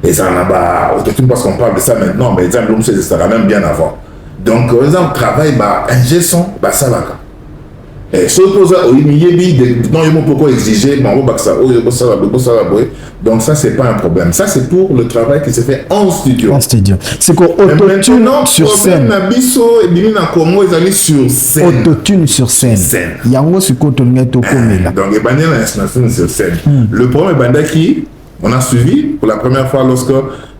Et ça n'a pas autotune parce qu'on parle de ça maintenant, mais exemple, ça sera même bien avant. Donc, par exemple, travail, un gestion, ça va. Et surtout, non, il faut pas exiger, donc ça, c'est pas un problème. Ça, c'est pour le travail qui se fait en studio. En studio. C'est quoi autotune sur scène. Autotune sur scène. Il y a un mot sur quoi on est au commun là. Donc, il y a une installation sur scène. Le premier bandaki, on a suivi pour la première fois lorsque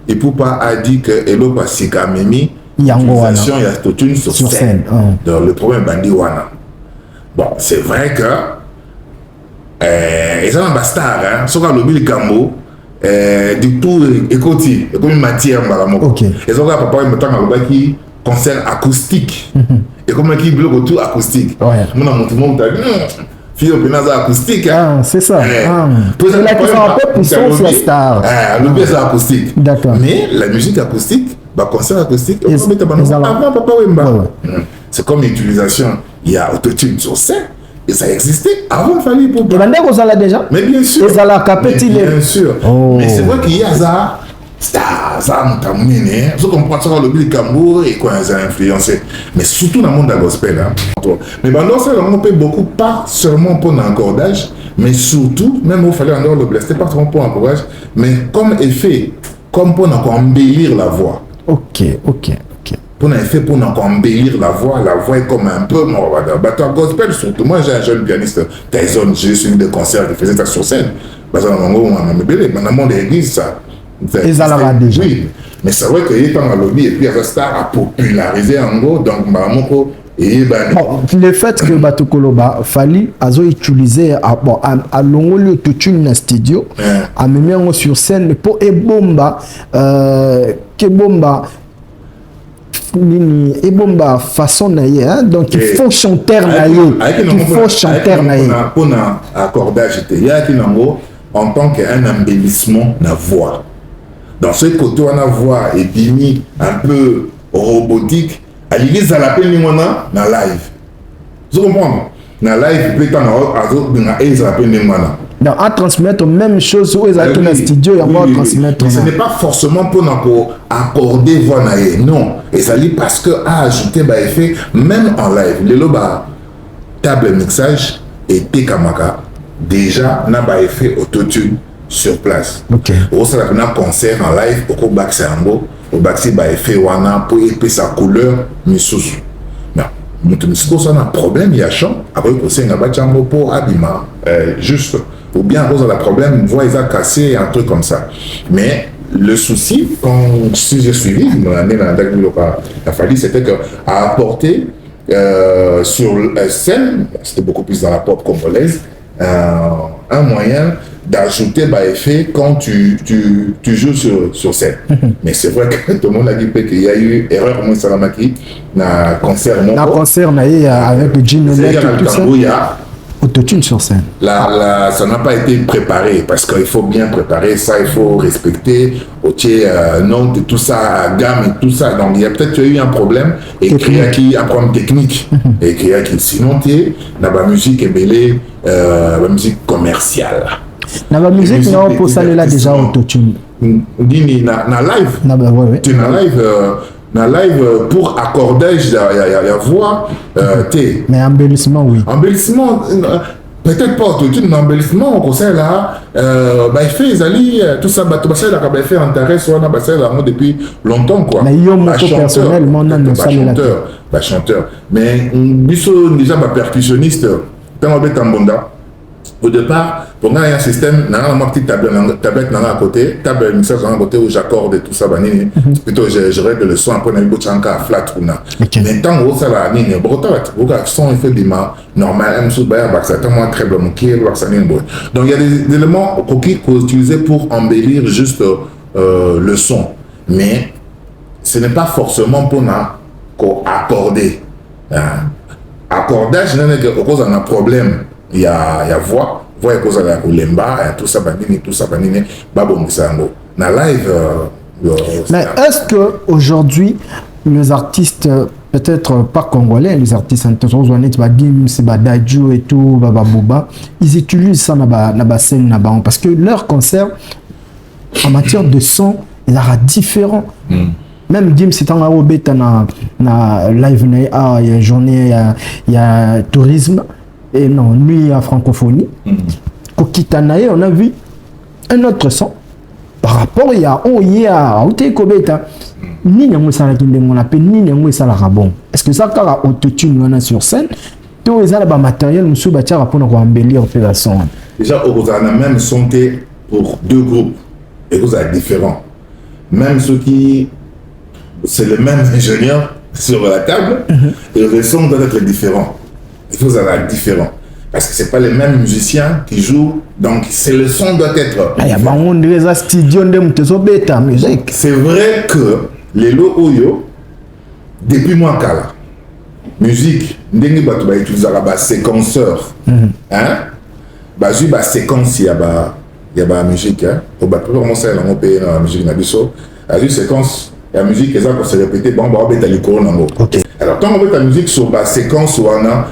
Ipoupa a dit que Elo Pasika Mimi, il y a autotune sur scène. Donc, le premier bandit Wana. Bon, c'est vrai que et ça un star hein so ka lobi likambo du tout écoute comme matière malamoko et ça papa il me tanga lobaki concert acoustique et comme qui bloque tout acoustique mon montement ta fille au acoustique hein c'est ça c'est là qui sont un peu puissant c'est star le c'est acoustique d'accord mais la musique acoustique concert acoustique avant papa Wemba c'est comme l'utilisation il y a autotune sur scène et ça existait avant il fallait pour déjà mais bien sûr bien sûr mais c'est vrai qu'il y a ça ce qu'on prend ça le Cambourg et quoi ça a influencé mais surtout dans le monde de la gospel mais pendant ça on peut beaucoup pas seulement pour l'encordage mais surtout même il fallait en dehors le blessé pas seulement pour l'encordage mais comme effet comme pour embellir la voix pour effet pour embellir la voix est comme un peu batteur gospel surtout moi j'ai un jeune pianiste Tyson j'ai suivi des concerts qui faisait ça sur scène parce que dans le l'église ça déjà. Oui, mais c'est vrai qu'il est dans le lobby et puis Rasta a popularisé en gros, donc Maramoko et le fait que Batukoloba fallait utiliser à l'ongolio toute une studio, à même sur scène pour ebomba façon naïe donc il faut chanter naïe pour accordage il y a qui en tant qu'un embellissement de la voix. Dans ce côté, on a voix et dimi un peu robotique. À l'église, à la peine, on a dans live. Vous comprenez? Dans live, peut-être dans à transmettre même chose où ils ont dans le studio et on transmettre. Mais ce n'est pas forcément pour accorder voix naïe. Non. Et ça dit parce que à ajouter effet même en live. Le loba table mixage et Tekamaka. Déjà, on a effet autotune sur place. On a un concert en live, au Baxi Ango, au Baxi effet wana pour épaisser sa couleur, mais sous. Mais on a un problème, il y a chant, après on a un bachango pour Abima, juste, ou bien on a un problème, une voix ils a cassé, un truc comme ça. Mais le souci, si j'ai suivi, la fallu, c'était qu'à apporter sur scène, c'était beaucoup plus dans la pop congolaise, un moyen d'ajouter effet quand tu joues sur scène. Mais c'est vrai que tout le monde a dit qu'il y a eu erreur comme Salamaki dans concert avec Jim autotune sur scène. Ça n'a pas été préparé parce qu'il faut bien préparer ça, il faut respecter note et tout ça, gamme et tout ça. Donc il y a peut-être eu un problème et un problème technique et sinon dans la musique est mêlée la musique commerciale. Dans la musique non pour ça là déjà autotune. Dit na live. Tu na live dans live pour accordage la voix mais embellissement oui embellissement peut-être pas tout un embellissement au conseil là il fait Zali tout ça ça là fait intéresse on a ça là depuis longtemps quoi mais yo mon personnellement non chanteur mais biso déjà percussionniste dans le tambonda au départ, pour moi, il y a un système, il y a une petite tablette à côté, table mixage à côté où j'accorde et tout ça, plutôt je règle le son, après on a un flat ou non. Mais tant que ça va, il y a un son, il fait des mains normal, très bon, donc il y a des éléments qu'on utilise pour embellir juste le son, mais ce n'est pas forcément pour accorder. Accordage, il y a un problème. Il y a voix et cause à Lemba, tout ça, na live. Mais est-ce que aujourd'hui les artistes, peut-être pas congolais, les artistes internationaux, Dajou et tout, Baba, ils utilisent ça dans la scène parce que leur concert, en matière de son, il est différent. Même Gims c'est en Robeta na live il y a journée, il y a tourisme. Et non, lui à francophonie. Kokitanae, on a vu un autre son par rapport à Kobeta. Ni n'yango ça la kinde mon appel ni n'yango ça la rabon. Est-ce que ça car autotune on a sur scène? Tout ça là matériel monsieur batia pour nous embellir la son. Déjà on a même sonté pour deux groupes et vous êtes différents. Même ceux qui c'est le même ingénieur sur la table et le son doit être différent. Il faut être différent. parce que c'est pas les mêmes musiciens qui jouent, donc c'est le son doit être. C'est vrai que les lots Oyo, depuis moi Kala, musique, ndenge batu ba utiliser la séquenceur, hein, bah j'ai ba séquence y a ba musique, hein, au ba comment ça la pays la musique na biso, a une séquence la musique ça pour se répéter bon ba beta likoro nango. OK. Alors quand on met la musique sur ba séquence ou ana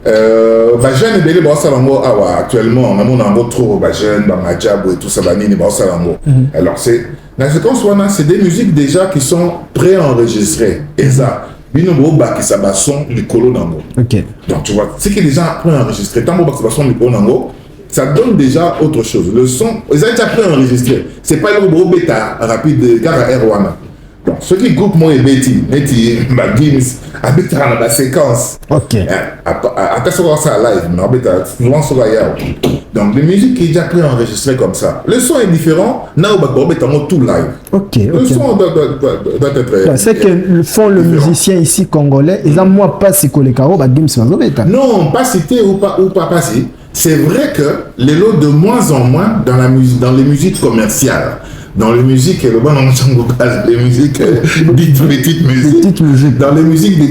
bah jeune belé ba ça nango actuellement on a mon nango trop ba jeune ba majabo et tout ça ba nini ba ça nango. Alors c'est la séquence ou ana c'est des musiques déjà qui sont préenregistrées et ça bino boba qui ça ba son likoro nango. OK. Donc tu vois c'est que les gens préenregistré tant boba qui ça son likoro nango ça donne déjà autre chose. Le son, ils ont déjà préenregistré. C'est pas le gros bêta rapide car à R1. Donc, ceux qui groupent moi et Betty, Gims, habitent dans la séquence. OK. Après ça, ça live, mais souvent sur la. Donc, les musiques qui sont déjà préenregistrées comme ça. Le son est différent. Now, tout live. OK. Le son doit être. C'est que font le musicien ici congolais, ils ont moi pas si collé caro, Gims, non, pas cité ou pas passé. C'est vrai que les lots de moins en moins dans la musique, dans les musiques commerciales, dans les musiques, les musiques dites petites musiques, dans les musiques de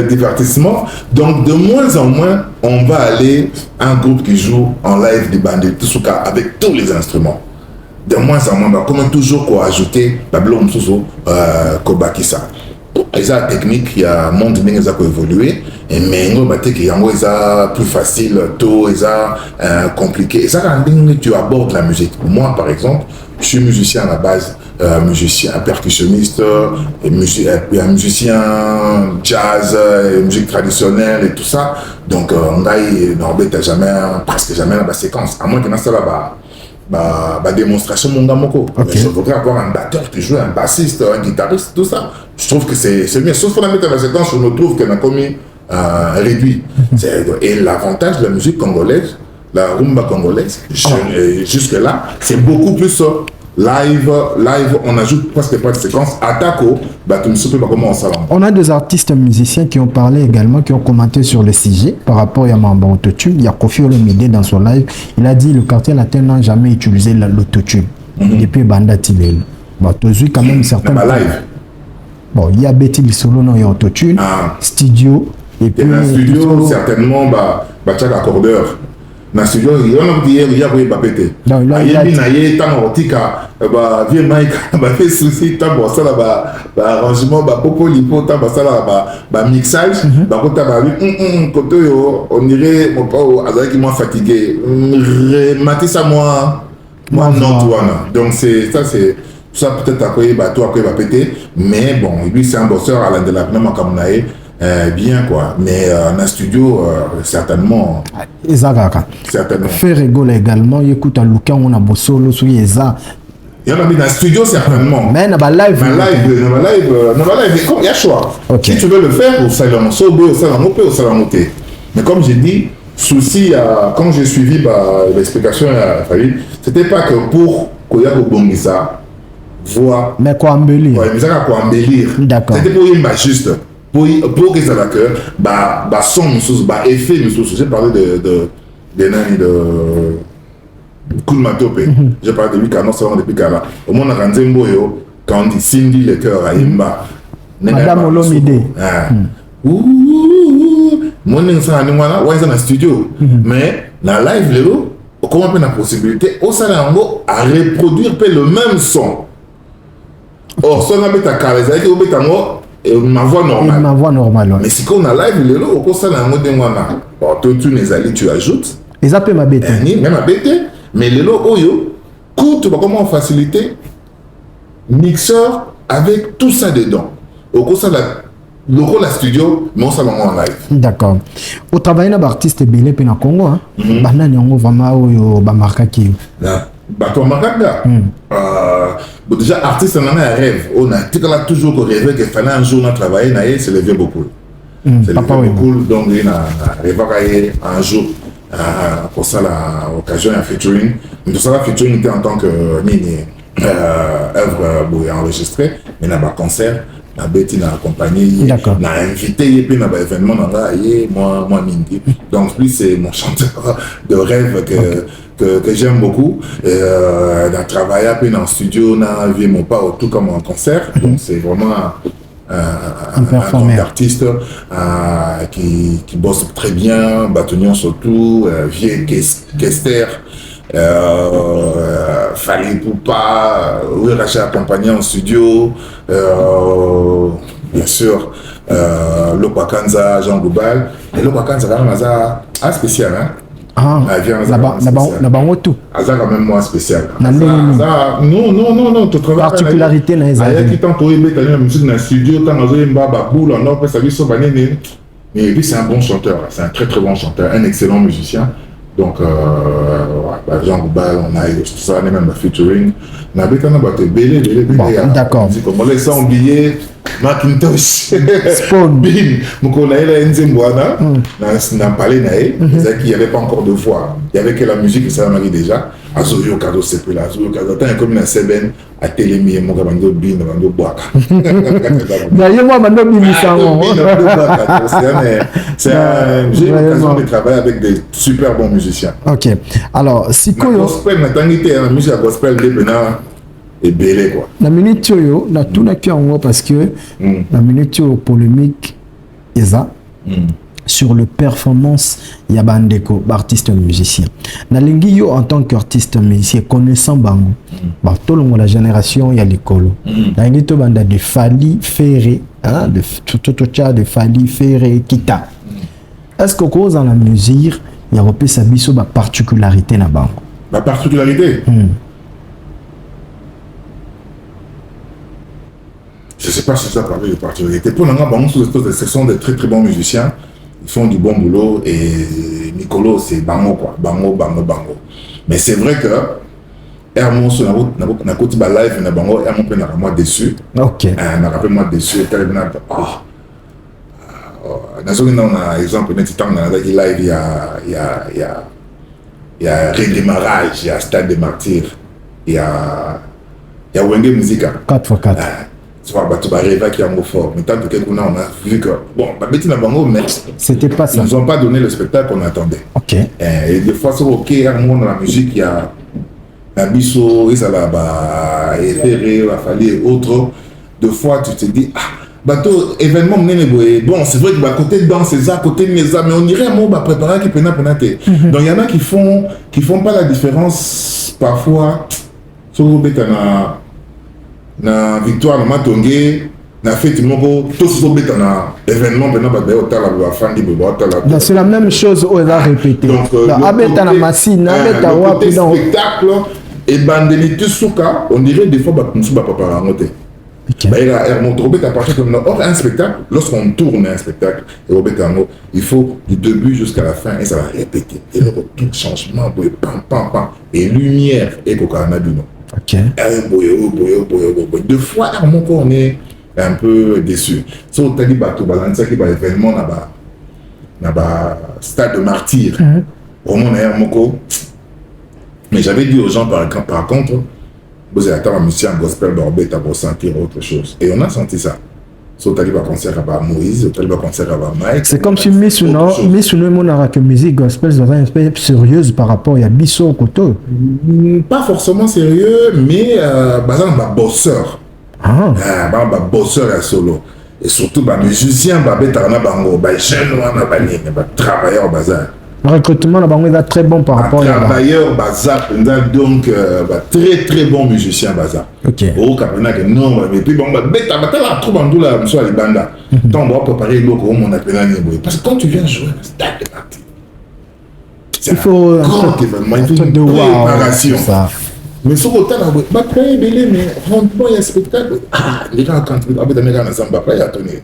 divertissement, donc de moins en moins, on va aller à un groupe qui joue en live des bandes tout ce cas avec tous les instruments. De moins en moins, bah, comment toujours quoi ajouter, Pablo Msuzo, Kobakisa. Il y a la technique, il y a un monde qui a évolué, mais il y a plus facile, tôt, il y a compliqué. Et ça, quand tu abordes la musique, moi par exemple, je suis musicien à la base, musicien, percussionniste, un musicien jazz, musique traditionnelle et tout ça. Donc, on n'a jamais, presque jamais la séquence, à moins qu'il y ait ça là-bas. Démonstration mon gars moko. Okay. Je voudrais avoir un batteur qui joue, un bassiste, un guitariste, tout ça. Je trouve que c'est mieux. Sauf qu'on a mis dans la séquence, je me trouve qu'on a commis réduit. Et l'avantage de la musique congolaise, la rumba congolaise, jusque-là, c'est beaucoup plus live, on ajoute presque pas de séquence. Attaco, tu ne sais pas comment on s'allume. On a des artistes musiciens qui ont parlé également, qui ont commenté sur le sujet par rapport à Mamba Autotune. Il y a Kofi Olomide dans son live. Il a dit le quartier latin n'a jamais utilisé l'autotune. Depuis Banda Tilel. Bon, tu as vu quand même certains. Live. Bon, il y a Betty Lissolo, il y a autotune, studio. Et puis. Dans le studio, certainement, tu as l'accordeur. Dans le studio, il y a un qui a pété. Il y a un qui a vieux Mike, fait souci, arrangement, popo lipo, mixage, on dirait, moi fatigué. Matissa, moi, non, donc ça, c'est. Ça peut-être à quoi il va péter, mais bon, lui c'est un bosseur à la de la pneumatique comme bien quoi, mais dans un studio certainement. Certainement. Fait rigoler également, il écoute à Luka on a bossé le sous Eza. Il y en a mis dans un studio certainement. Mais dans live. Il y a choix. Okay. Si tu veux le faire au salon Sobo, au salon Mopé, au salon Moté. Mais comme j'ai dit, souci quand j'ai suivi l'explication à Farid, c'était pas que pour Koyako Bongisa. Voix. Mais quoi embellir? Ouais, mais ça quoi embellir. D'accord. C'était pour une juste. Pour que ça va que, son, effet, j'ai parlé de Kulmatope. J'ai parlé de lui, car non seulement depuis Kala. Au moins, quand on dit Cindy le cœur à Imba. Madame Olomide. Moi, je suis dans le studio. Mais, dans le live, comment on a la possibilité, au salon, à reproduire le même son. Or, si on a mis à carré, ma voix normale. Ma voix normale, ouais. Mais si on a live, le lot, au salon, tu ajoutes. Et ça peut m'abêter. Même abêter. Mais le lot, coûte, comment faciliter mixeur avec tout ça dedans. Au salon, le rôle à studio, mais on s'en en live. D'accord. Au travail d'un artiste belé pe na Congo, hein. Banane yango vraiment oyo ba marquaki. Toi marquaka. Déjà artiste on a un rêve. On a toujours rêvé qu'il fallait un jour on travailler naïe, c'est levé beaucoup. C'est levé beaucoup donc il a rêvé un jour pour ça l'occasion un featuring. Mais tout ça la featuring était en tant que œuvre enregistrée, mais là bas concert. na beti na accompagné, na invité et puis na ba événement na moi mingi. Donc lui c'est mon chanteur de rêve que j'aime beaucoup. Dans travailler un peu dans le studio, na vu mon pas tout comme un concert. Donc c'est vraiment un grand artiste qui bosse très bien, Batonion surtout, Vieux Kester, Fali Poupa, oui, Rachat accompagné en studio, bien sûr, Lopakanza, Jean Goubal. Et Lopakanza, quand même, un spécial, hein? Là-bas, tout. Azar quand même moins spécial. Non, tu travailles. Particularité, là, il qui tant pour y mettre la musique dans le studio, tant dans une boule, on a ça lui sur banane. Mais lui, c'est un bon chanteur, c'est un très très bon chanteur, un excellent musicien. Donc, Jean Goubal, on a eu tout ça, on a même featuring. On a battu belé. D'accord. On laisse ça oublier. Macintosh, Spawn, Bim, Moukonaïla Nzemboana, n'a parlé naïe, il n'y avait pas encore de voix. Il y avait que la musique, ça m'a dit déjà. Azoyo Kado Sepula, Azoyo Kado, tant comme une semaine à Télémi, mon gabando Bin, Mando Boaka. D'ailleurs, moi, Mando Bin, j'ai eu l'occasion de travailler avec des super bons musiciens. Ok. Alors, si quoi. Gospel, la musique à gospel, et belé quoi. La minute yo, na tout na qui en parce que la minute yo polémique eza sur le performance ya bandeko artiste musicien. Na lingi yo en tant qu'artiste musicien connaissant bango. Ba tout le la génération ya l'école. Na lingi to banda de Fali Ferré, hein, de de Fali Ferré Kita. Est-ce que cause dans la mesure il y a repé sa biso ba particularité na bango? La particularité. Je ne sais pas si ça parle de particularité. Pour l'instant, ce sont des très très bons musiciens. Ils font du bon boulot et Nicolo, c'est bango quoi. Bango. Mais c'est vrai que Hermon, sur la côté de live, Hermon peut être moi déçu. Ok. On a rappelé moi déçu. On a exemple, live, il y a Redémarrage, il y a Stade des Martyrs, il y a Wenge Musica. 4x4. Tu vois, tu vas rêver qui est un mot fort. Mais tant que quelqu'un on a vu que, bon, mais c'était pas ça. Ils nous ont pas donné le spectacle qu'on attendait. Ok. Et des fois, c'est ok, un moment dans la musique, il y a un biseau, il va Ferré, va falloir et autres. Deux fois, tu te dis, bateau, événement, bon, c'est vrai que côté danse, c'est ça, côté de ça, mais on dirait un mot, préparer qui peut penate. Donc, il y en a qui font pas la différence, parfois, sur le bétana. Na victoire na matongé na fête moko tout ce bêta na événement pendant ba otala ba fandi ba otala. C'est la même chose on va répéter. Donc abeta na machine abeta wa dans spectacle et bandeli souka on dirait des fois ba musuba papa ngote. Bah il a montré à partir comme or un spectacle lorsqu'on tourne un spectacle et Roberto il faut du début jusqu'à la fin et ça va répéter et le tout changement de pam et lumière et cocanabino. Ok. Deux fois, on est un peu déçu. Si on t'a dit bateau, ça qui va événement là-bas, stade de martyr. Au moins, mais j'avais dit aux gens par contre, vous avez un musicien gospel d'Orbet à ressentir autre chose. Et on a senti ça. Si on t'a dit concert à Moïse, on t'a dit concert à Mike. C'est comme si Misuno mon que musique gospel c'est un peu sérieuse par rapport à Bisso Koto. Pas forcément sérieux, mais bosseur. Bosseur à solo. Et surtout, musicien, travailleur bazar. Le recrutement est très bon par rapport à travailleur bazar, donc très très bon musicien bazar. Ok. Au Capenac, non, mais puis bon, bêta, la troupe en doula, monsieur Alibanda. Tant on va préparer l'eau comme on appelle un niveau. Parce que quand tu viens jouer, c'est il faut un truc de préparation. Mais sur le temps, mais franchement, il y a un spectacle. Les gens, quand ils ont des gars ensemble, il y a tourné.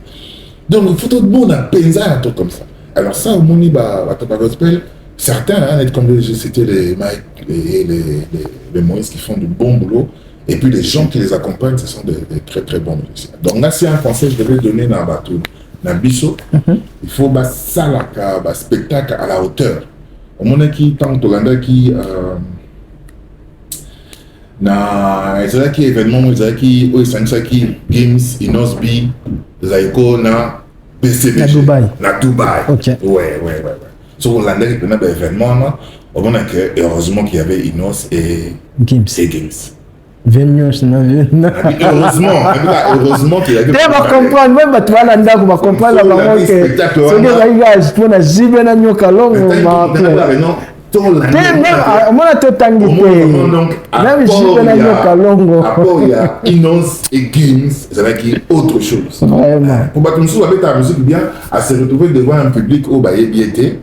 Donc, il faut tout le monde à penser à tout comme ça. Alors ça, au Moni, gospel, certains, comme c'était les Moïse qui font du bon boulot, et puis les gens qui les accompagnent, ce sont des très très bons musiciens. Donc là, c'est un conseil que je vais donner dans Batou, dans Bisso, il faut ça un spectacle à la hauteur. Au moment qui tant Tolanda qui na ezalaki événement ezalaki oyo esangisaki Gims, Inosbi ezalaki na PCBG na Dubaï. Ok. Ouais. So on landait pendant l'événement, on a que heureusement qu'il y avait Inos et Gims. Heureusement qu'il y avait. Tu vas comprendre, même tu vas l'anda, tu vas comprendre la maman que ce que je pour la jibe na nyoka longo ma. Moi te tangi même jibe na nyoka longo. Après il y a Inos et Gims, c'est là qui autre chose. Vraiment. Pour battre nous avec ta musique bien, à se retrouver devant un public au baïbiété,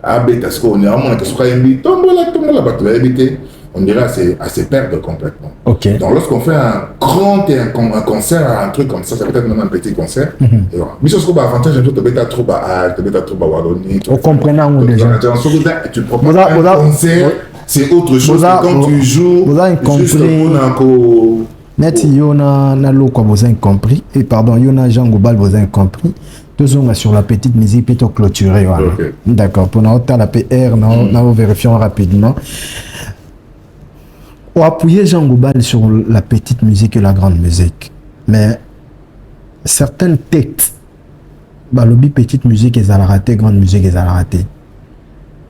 à Betasco, on est vraiment que ce soit un tombola battu baïbiété. On dirait à se perdre complètement. Okay. Donc lorsqu'on fait un grand un concert, un truc comme ça peut être même un petit concert. Mais ce qu'on va avantage, tu peux trop Wallonie. On comprend déjà. Tu proposes un concert, c'est autre chose que quand tu joues. Vous avez compris. Net yona na loko vous avez compris. Et pardon, yona Jean Goubal vous avez compris. Deux hommes sur la petite musique plutôt clôturée. Voilà. Okay. D'accord. Pour nous la PR, nous vérifions rapidement. On a appuyé Jean Goubal sur la petite musique et la grande musique. Mais certaines têtes, balobi petite musique et raté, grande musique et raté.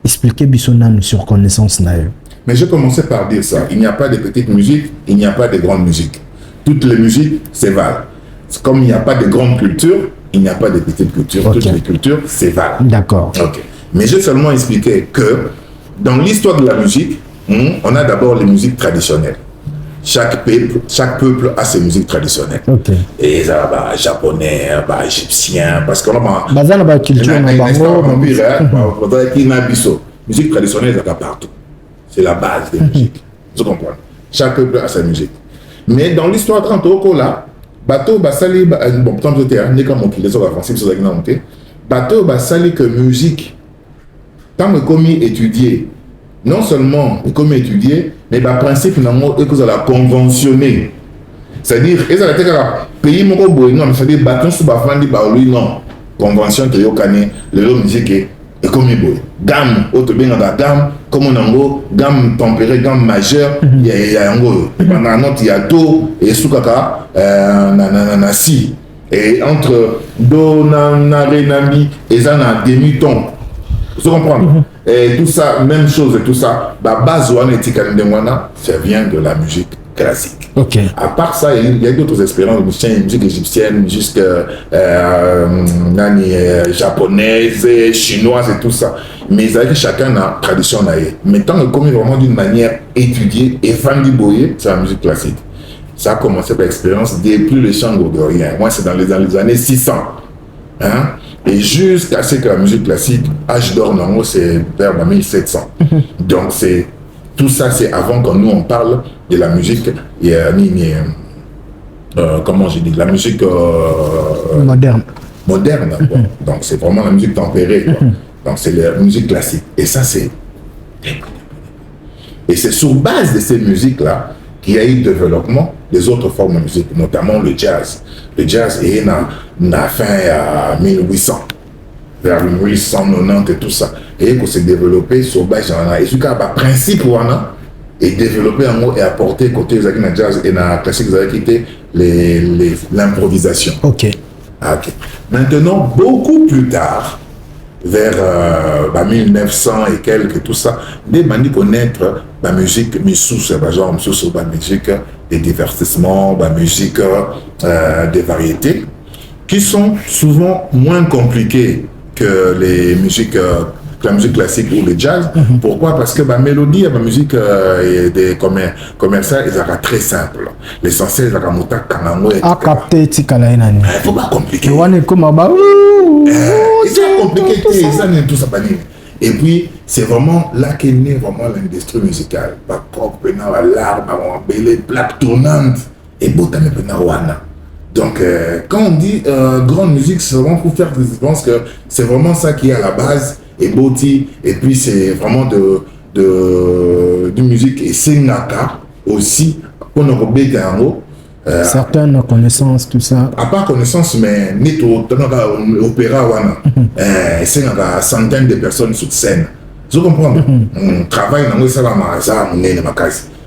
Expliquez Bissonan sur connaissance naïve. Mais je commençais par dire ça. Il n'y a pas de petite musique, il n'y a pas de grande musique. Toutes les musiques, c'est val. Comme il n'y a pas de grande culture, il n'y a pas de petite culture. Okay. Toutes les cultures, c'est val. D'accord. Okay. Mais j'ai seulement expliqué que dans l'histoire de la musique, on a d'abord les musiques traditionnelles. Chaque peuple a ses musiques traditionnelles. Okay. Et ça, japonais, égyptien, parce qu'on a culture, musique traditionnelle, il y a partout. C'est la base des musiques. Vous comprenez? Chaque peuple a sa musique. Mais dans l'histoire de Trantoko, là, bateau, basali, bon, tant que j'étais un comme on les autres avancés, sur la guinée, bateau, basali que musique, tant que commis étudié, non seulement comme étudier, mais le principe finalement est que vous allez conventionner. C'est-à-dire, et ça a été le pays mon non, c'est-à-dire bâton sous bafan dit bah lui non. Convention que yo kane le musique et comme il boy. Gamme, autre bien dans la gamme, comme on en gamme tempérée, gamme majeure, il y a un go. Pendant notre il y a do et soukaka na si. Et entre do na ré na mi et ça na demi-ton. Vous comprenez? Et tout ça, même chose et tout ça, la base ça vient de la musique classique. Okay. À part ça, il y a d'autres expériences de musique égyptienne, jusqu'à japonaise, chinoise et tout ça. Mais chacun a tradition. Mais tant que comme vraiment d'une manière étudiée et Fandi Boye, c'est la musique classique. Ça a commencé par l'expérience depuis le chant grégorien. Moi, c'est dans les années 600. Hein? Et jusqu'à ce que la musique classique, âge d'or, normalement, c'est vers 1700. Donc, c'est tout ça, c'est avant que nous, on parle de la musique, comment je dis, la musique moderne. Moderne, quoi. Donc, c'est vraiment la musique tempérée, quoi. Donc, c'est la musique classique. Et ça, c'est... Et c'est sur base de ces musiques-là qu'il y a eu le développement des autres formes de musique, notamment le jazz. Le jazz est na fin à 1800, vers 1890 et tout ça. Et que c'est développé sur base de et ce cas, le principe est développé en gros et apporté côté de la jazz et la classique qui était l'improvisation. Ok. Ok. Maintenant, beaucoup plus tard, vers 1900 et quelques, tout ça, des bandits connaître la musique, genre la musique des divertissements, la musique des variétés, qui sont souvent moins compliquées que les musiques, la musique classique ou le jazz. Pourquoi? Parce que la mélodie, la musique des commerciales, ils sont très simples. L'essentiel, c'est capter faut pas compliquer. C'est compliqué, tout ça. Et puis, c'est vraiment là qu'est née vraiment l'industrie musicale. L'art, les plaques tournantes, et botamé penawana. Donc, quand on dit grande musique, c'est vraiment pour faire des expériences que c'est vraiment ça qui est à la base, et Boti, et puis c'est vraiment de musique et Sengaka aussi, pour nous rebêter en haut. Certaines connaissances, tout ça. À part connaissance, mais nito, opéra, c'est une centaine de personnes sur scène. Vous comprenez? On travaille dans le salon,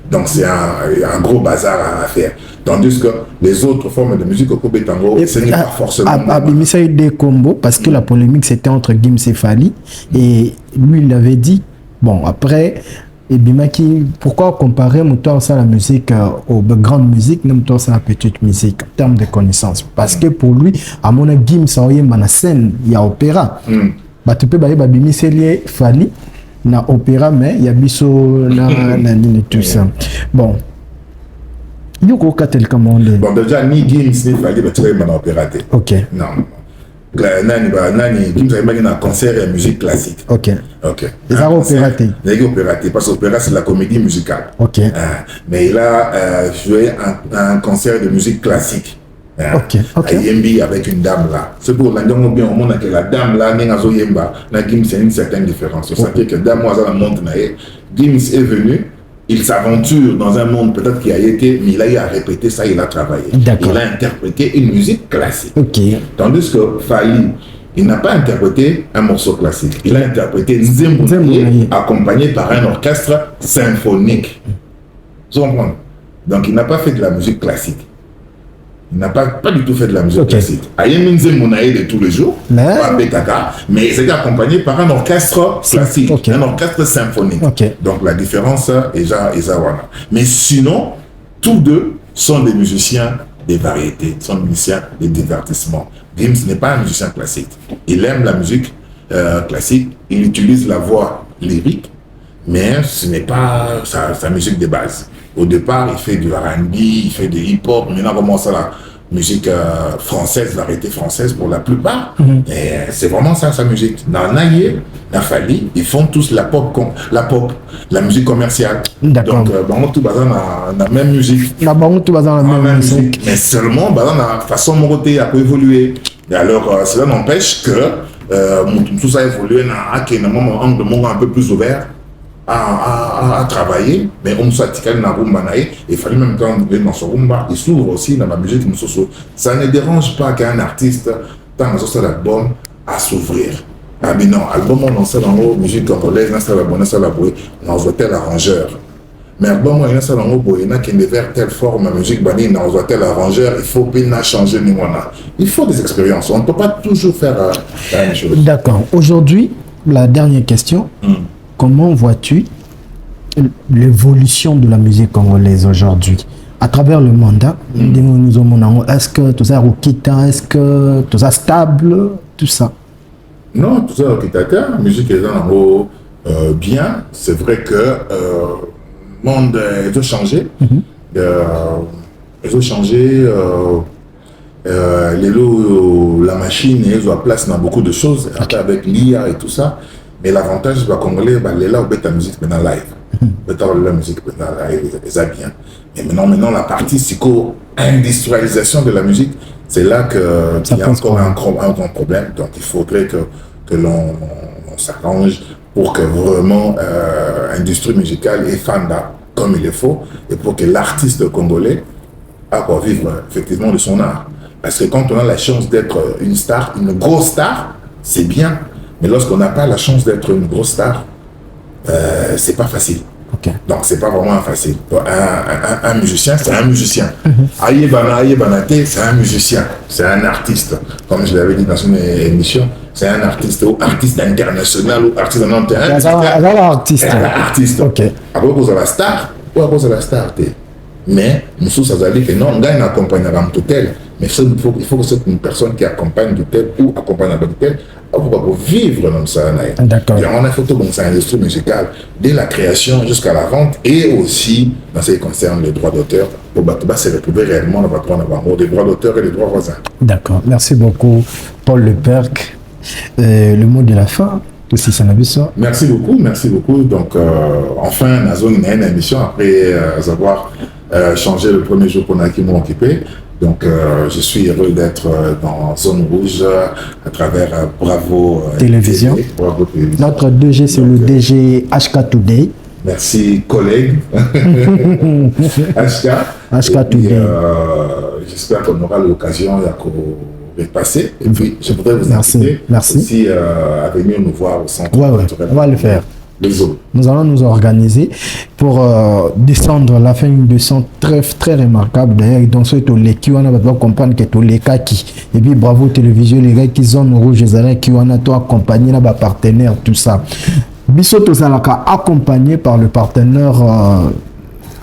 Donc c'est un gros bazar à faire. Tandis que les autres formes de musique au Kobetango, ce n'est pas forcément... Abimisa a eu des combos parce que la polémique c'était entre Gims et Fally. Et lui il avait dit, bon après, et Bimaki, pourquoi comparer Moutor ça la musique aux grandes musiques, Moutor ça la petite musique en termes de connaissances. Parce que pour lui, à mon avis, Gims a eu une scène, il y a opéra. Bah tu peux bailler Babimisa lié Fally. Na opéra mais il y a biso na tout ça. Bon. Il y a quoi tel commande. Bon déjà ni Gims ni Fally ba tirer na opéra. OK. Non. Nani Gims a eu un concert de musique classique. OK. OK. Ils ont opéra. Ils ont opéra parce que l'opéra c'est la comédie musicale. OK. Mais il a joué un concert de musique classique. OK. À Yembi avec une dame là. C'est pour la dame bien au monde que la dame là n'est pas Yemba. Na Gims c'est une certaine différence. C'est ça que dame moi ça la montre na. Gims est venu, il s'aventure dans un monde peut-être qui a été, mais il a eu à répéter ça, il a travaillé. Il a interprété une musique classique. OK. Tandis que Fally, il n'a pas interprété un morceau classique. Il a interprété Nzembo accompagné par un orchestre symphonique. Vous comprenez? Donc il n'a pas fait de la musique classique. Il n'a pas du tout fait de la musique classique. Ayem Nzemonae de tous les jours, pas Bekaka, mais c'était accompagné par un orchestre classique, un orchestre symphonique. Donc la différence est Zawana. Mais sinon, tous deux sont des musiciens des variétés, sont des musiciens des divertissements. Gims n'est pas un musicien classique. Il aime la musique classique, il utilise la voix lyrique, mais ce n'est pas sa musique de base. Au départ, il fait du R&B, il fait du hip-hop. Maintenant, on commence à la musique française, variété française pour la plupart. Et c'est vraiment ça, sa musique. Dans Naye, dans Fally, ils font tous la pop, la musique commerciale. D'accord. Donc, tout basé dans la même musique. Tout basé dans la même musique. Mais seulement, dans la façon dont on a évolué. Et alors, cela n'empêche que tout ça a évolué dans un angle un peu plus ouvert. À travailler, mais on s'est dit il fallait même quand on est dans son rumba, il s'ouvre aussi dans la musique. Ça ne dérange pas qu'un artiste, dans son album, à s'ouvrir. Ah mais non, album on lance dans la musique congolaise, on envoie tel arrangeur. Mais album on lance dans la qui vers telle forme, la musique bannie, on envoie tel arrangeur, il faut bien changer. Il faut des expériences, on ne peut pas toujours faire la même chose. D'accord. Aujourd'hui, la dernière question. Comment vois-tu l'évolution de la musique congolaise aujourd'hui à travers le mandat? Est-ce que tout ça est Rokita? Est-ce que tout ça est stable? Tout ça? Non, tout ça est Rokita. La musique est en haut bien. C'est vrai que le monde a changé. Ils ont changé. La machine, ils ont place dans beaucoup de choses, avec l'IA et tout ça. Mais l'avantage du Congolais, c'est là où la musique maintenant live. La musique maintenant live, c'est bien. Mais maintenant, la partie psycho-industrialisation de la musique, c'est là qu'il y a encore un grand problème. Donc, il faudrait que l'on s'arrange pour que vraiment l'industrie musicale est fanda comme il le faut et pour que l'artiste congolais a quoi vivre effectivement de son art. Parce que quand on a la chance d'être une star, une grosse star, c'est bien. Mais lorsqu'on n'a pas la chance d'être une grosse star, c'est pas facile. Donc c'est pas vraiment facile. Un musicien, c'est un musicien. Ayebanate, c'est un musicien, c'est un artiste. Comme je l'avais dit dans une émission, c'est un artiste, ou artiste international, ou artiste en terrain. Artiste. Artiste. À cause de la star, ou à cause de la star. Mais nous sommes allés que non, on gagne un accompagnement tel. Mais il faut que c'est une personne qui accompagne de tel ou accompagne de tel pour vivre dans ça. D'accord. On a photo dans cette industrie musicale, dès la création jusqu'à la vente et aussi dans ce qui concerne les droits d'auteur, pour se retrouver réellement dans les droits d'auteur et les droits voisins. D'accord. Merci beaucoup, Paul Lepercq. Le mot de la fin. Aussi, ça merci beaucoup. Donc, enfin, nous avons une émission après avoir changé le premier jour qu'on a qui m'ont occupé. Donc, je suis heureux d'être dans Zone Rouge à travers Bravo Télévision. Bravo Télévision. Notre DG, c'est le DG HK Today. Merci, collègue. HK Today. J'espère qu'on aura l'occasion de passer. Et puis, je voudrais vous inviter aussi à venir nous voir au centre. On va le faire. Nous allons nous organiser pour descendre la fin d'une descente très, très remarquable. D'ailleurs, dans ce qui on va comprendre que tous les cas qui. Et puis, bravo télévision, les gars qui zone rouge, les années qui on a toi accompagné, là, partenaire, tout ça. Bissot Tozalaka accompagné par le partenaire,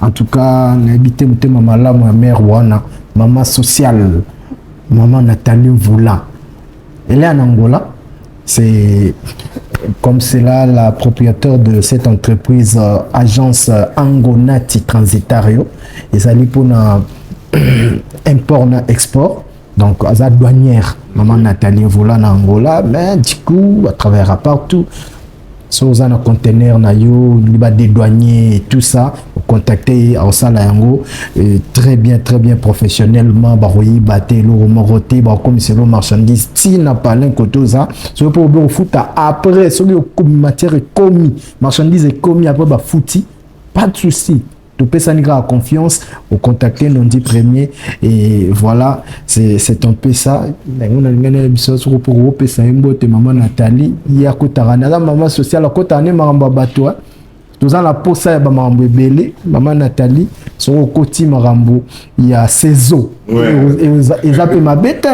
en tout cas, n'habité maman là, ma mère Wana, maman sociale, maman Nathalie Voula. Elle est en Angola. C'est comme c'est là la propriétaire de cette entreprise, agence Angonati Transitario. Et ça lui pour import et export. Donc, à la douanière, maman Nathalie Voula en Angola, mais du coup, à travers partout. Sur un conteneur, des douaniers et tout ça, contacter en salle très bien professionnellement, baroui, batté, moroté, comme c'est le marchandise, si n'a pas l'un côté ça, c'est pour le foot après, sur le matière est commis, marchandise est commis après, fouti, pas de souci. Tout peut s'engager à confiance, au contacter lundi premier et voilà, c'est un peu ça. Maman Nathalie, il y a la maman sociale, à côté de maman Bato, tout ça la poste à maman Bébélé, maman Nathalie, sur le côté Marambo, il y a Cézo. Et ils appellent ma bête.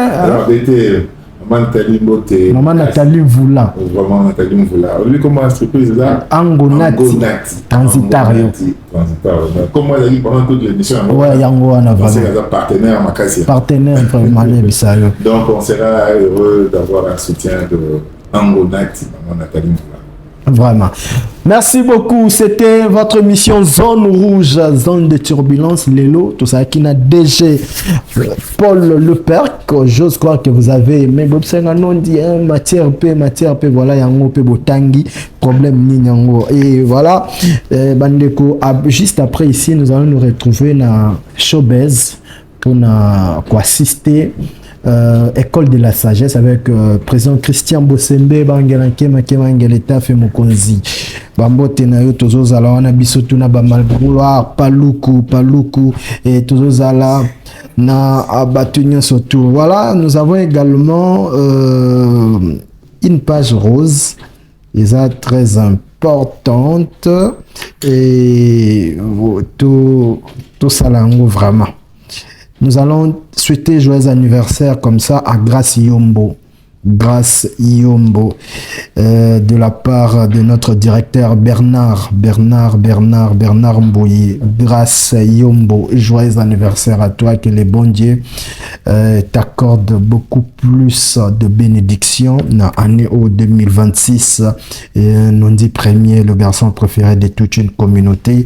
Maman Nathalie Voula. Vraiment Nathalie Voula. Lui, comment l'entreprise là? Angonati Transitario. Comment elle a dit pendant toute l'émission? Oui, Yango en avant. C'est un partenaire à Makassia. Partenaire vraiment. Donc on sera heureux d'avoir un soutien de Angonati, Maman Nathalie Voula. Vraiment. Merci beaucoup. C'était votre émission Zone Rouge, Zone de Turbulence, Lélo, tout ça qui n'a DG Paul Leperc. J'ose croire que vous avez aimé. Non dit matière P, voilà, yango P botangi, problème ni yango. Et voilà, Bandeko, juste après ici, nous allons nous retrouver dans Showbiz pour assister. École de la sagesse avec président Christian Bossembe Bangeranke Makemangeleta fait Mokonzi Bambote na yo tozozala wana biso tuna ba malgouloir paluku et tozozala na batunya surtout. Voilà, nous avons également une page rose, et ça très importante et tout ça là vraiment. Nous allons souhaiter joyeux anniversaire comme ça à Grace Yombo. Grace Yombo, de la part de notre directeur Bernard Mbouyi. Grace Yombo, joyeux anniversaire à toi, que les bons dieux t'accordent beaucoup plus de bénédictions dans l'année 2026. Nous dit premier, le garçon préféré de toute une communauté.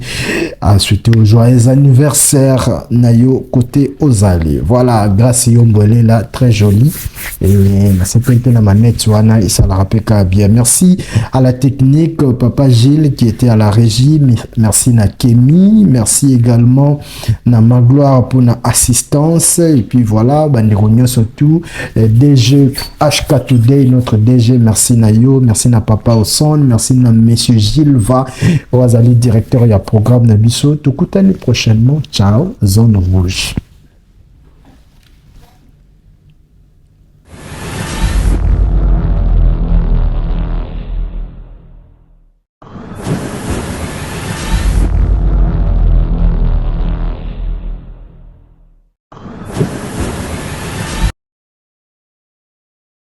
À souhaiter au joyeux anniversaire Nayo côté Ozali. Voilà, Grace Yombo, elle est là, très jolie. Et la manette, et ça la rappelle bien. Merci à la technique, Papa Gilles qui était à la régie. Merci à Kémy. Merci également à Magloire pour l'assistance. Et puis voilà, Bandironio surtout. DG HK Today, notre DG. Merci Nayo. Merci à Papa Osson. Merci à Monsieur Gilles Va. Oazali, directeur, il y a programme Nabiso. Tout coup, prochainement. Ciao, Zone Rouge.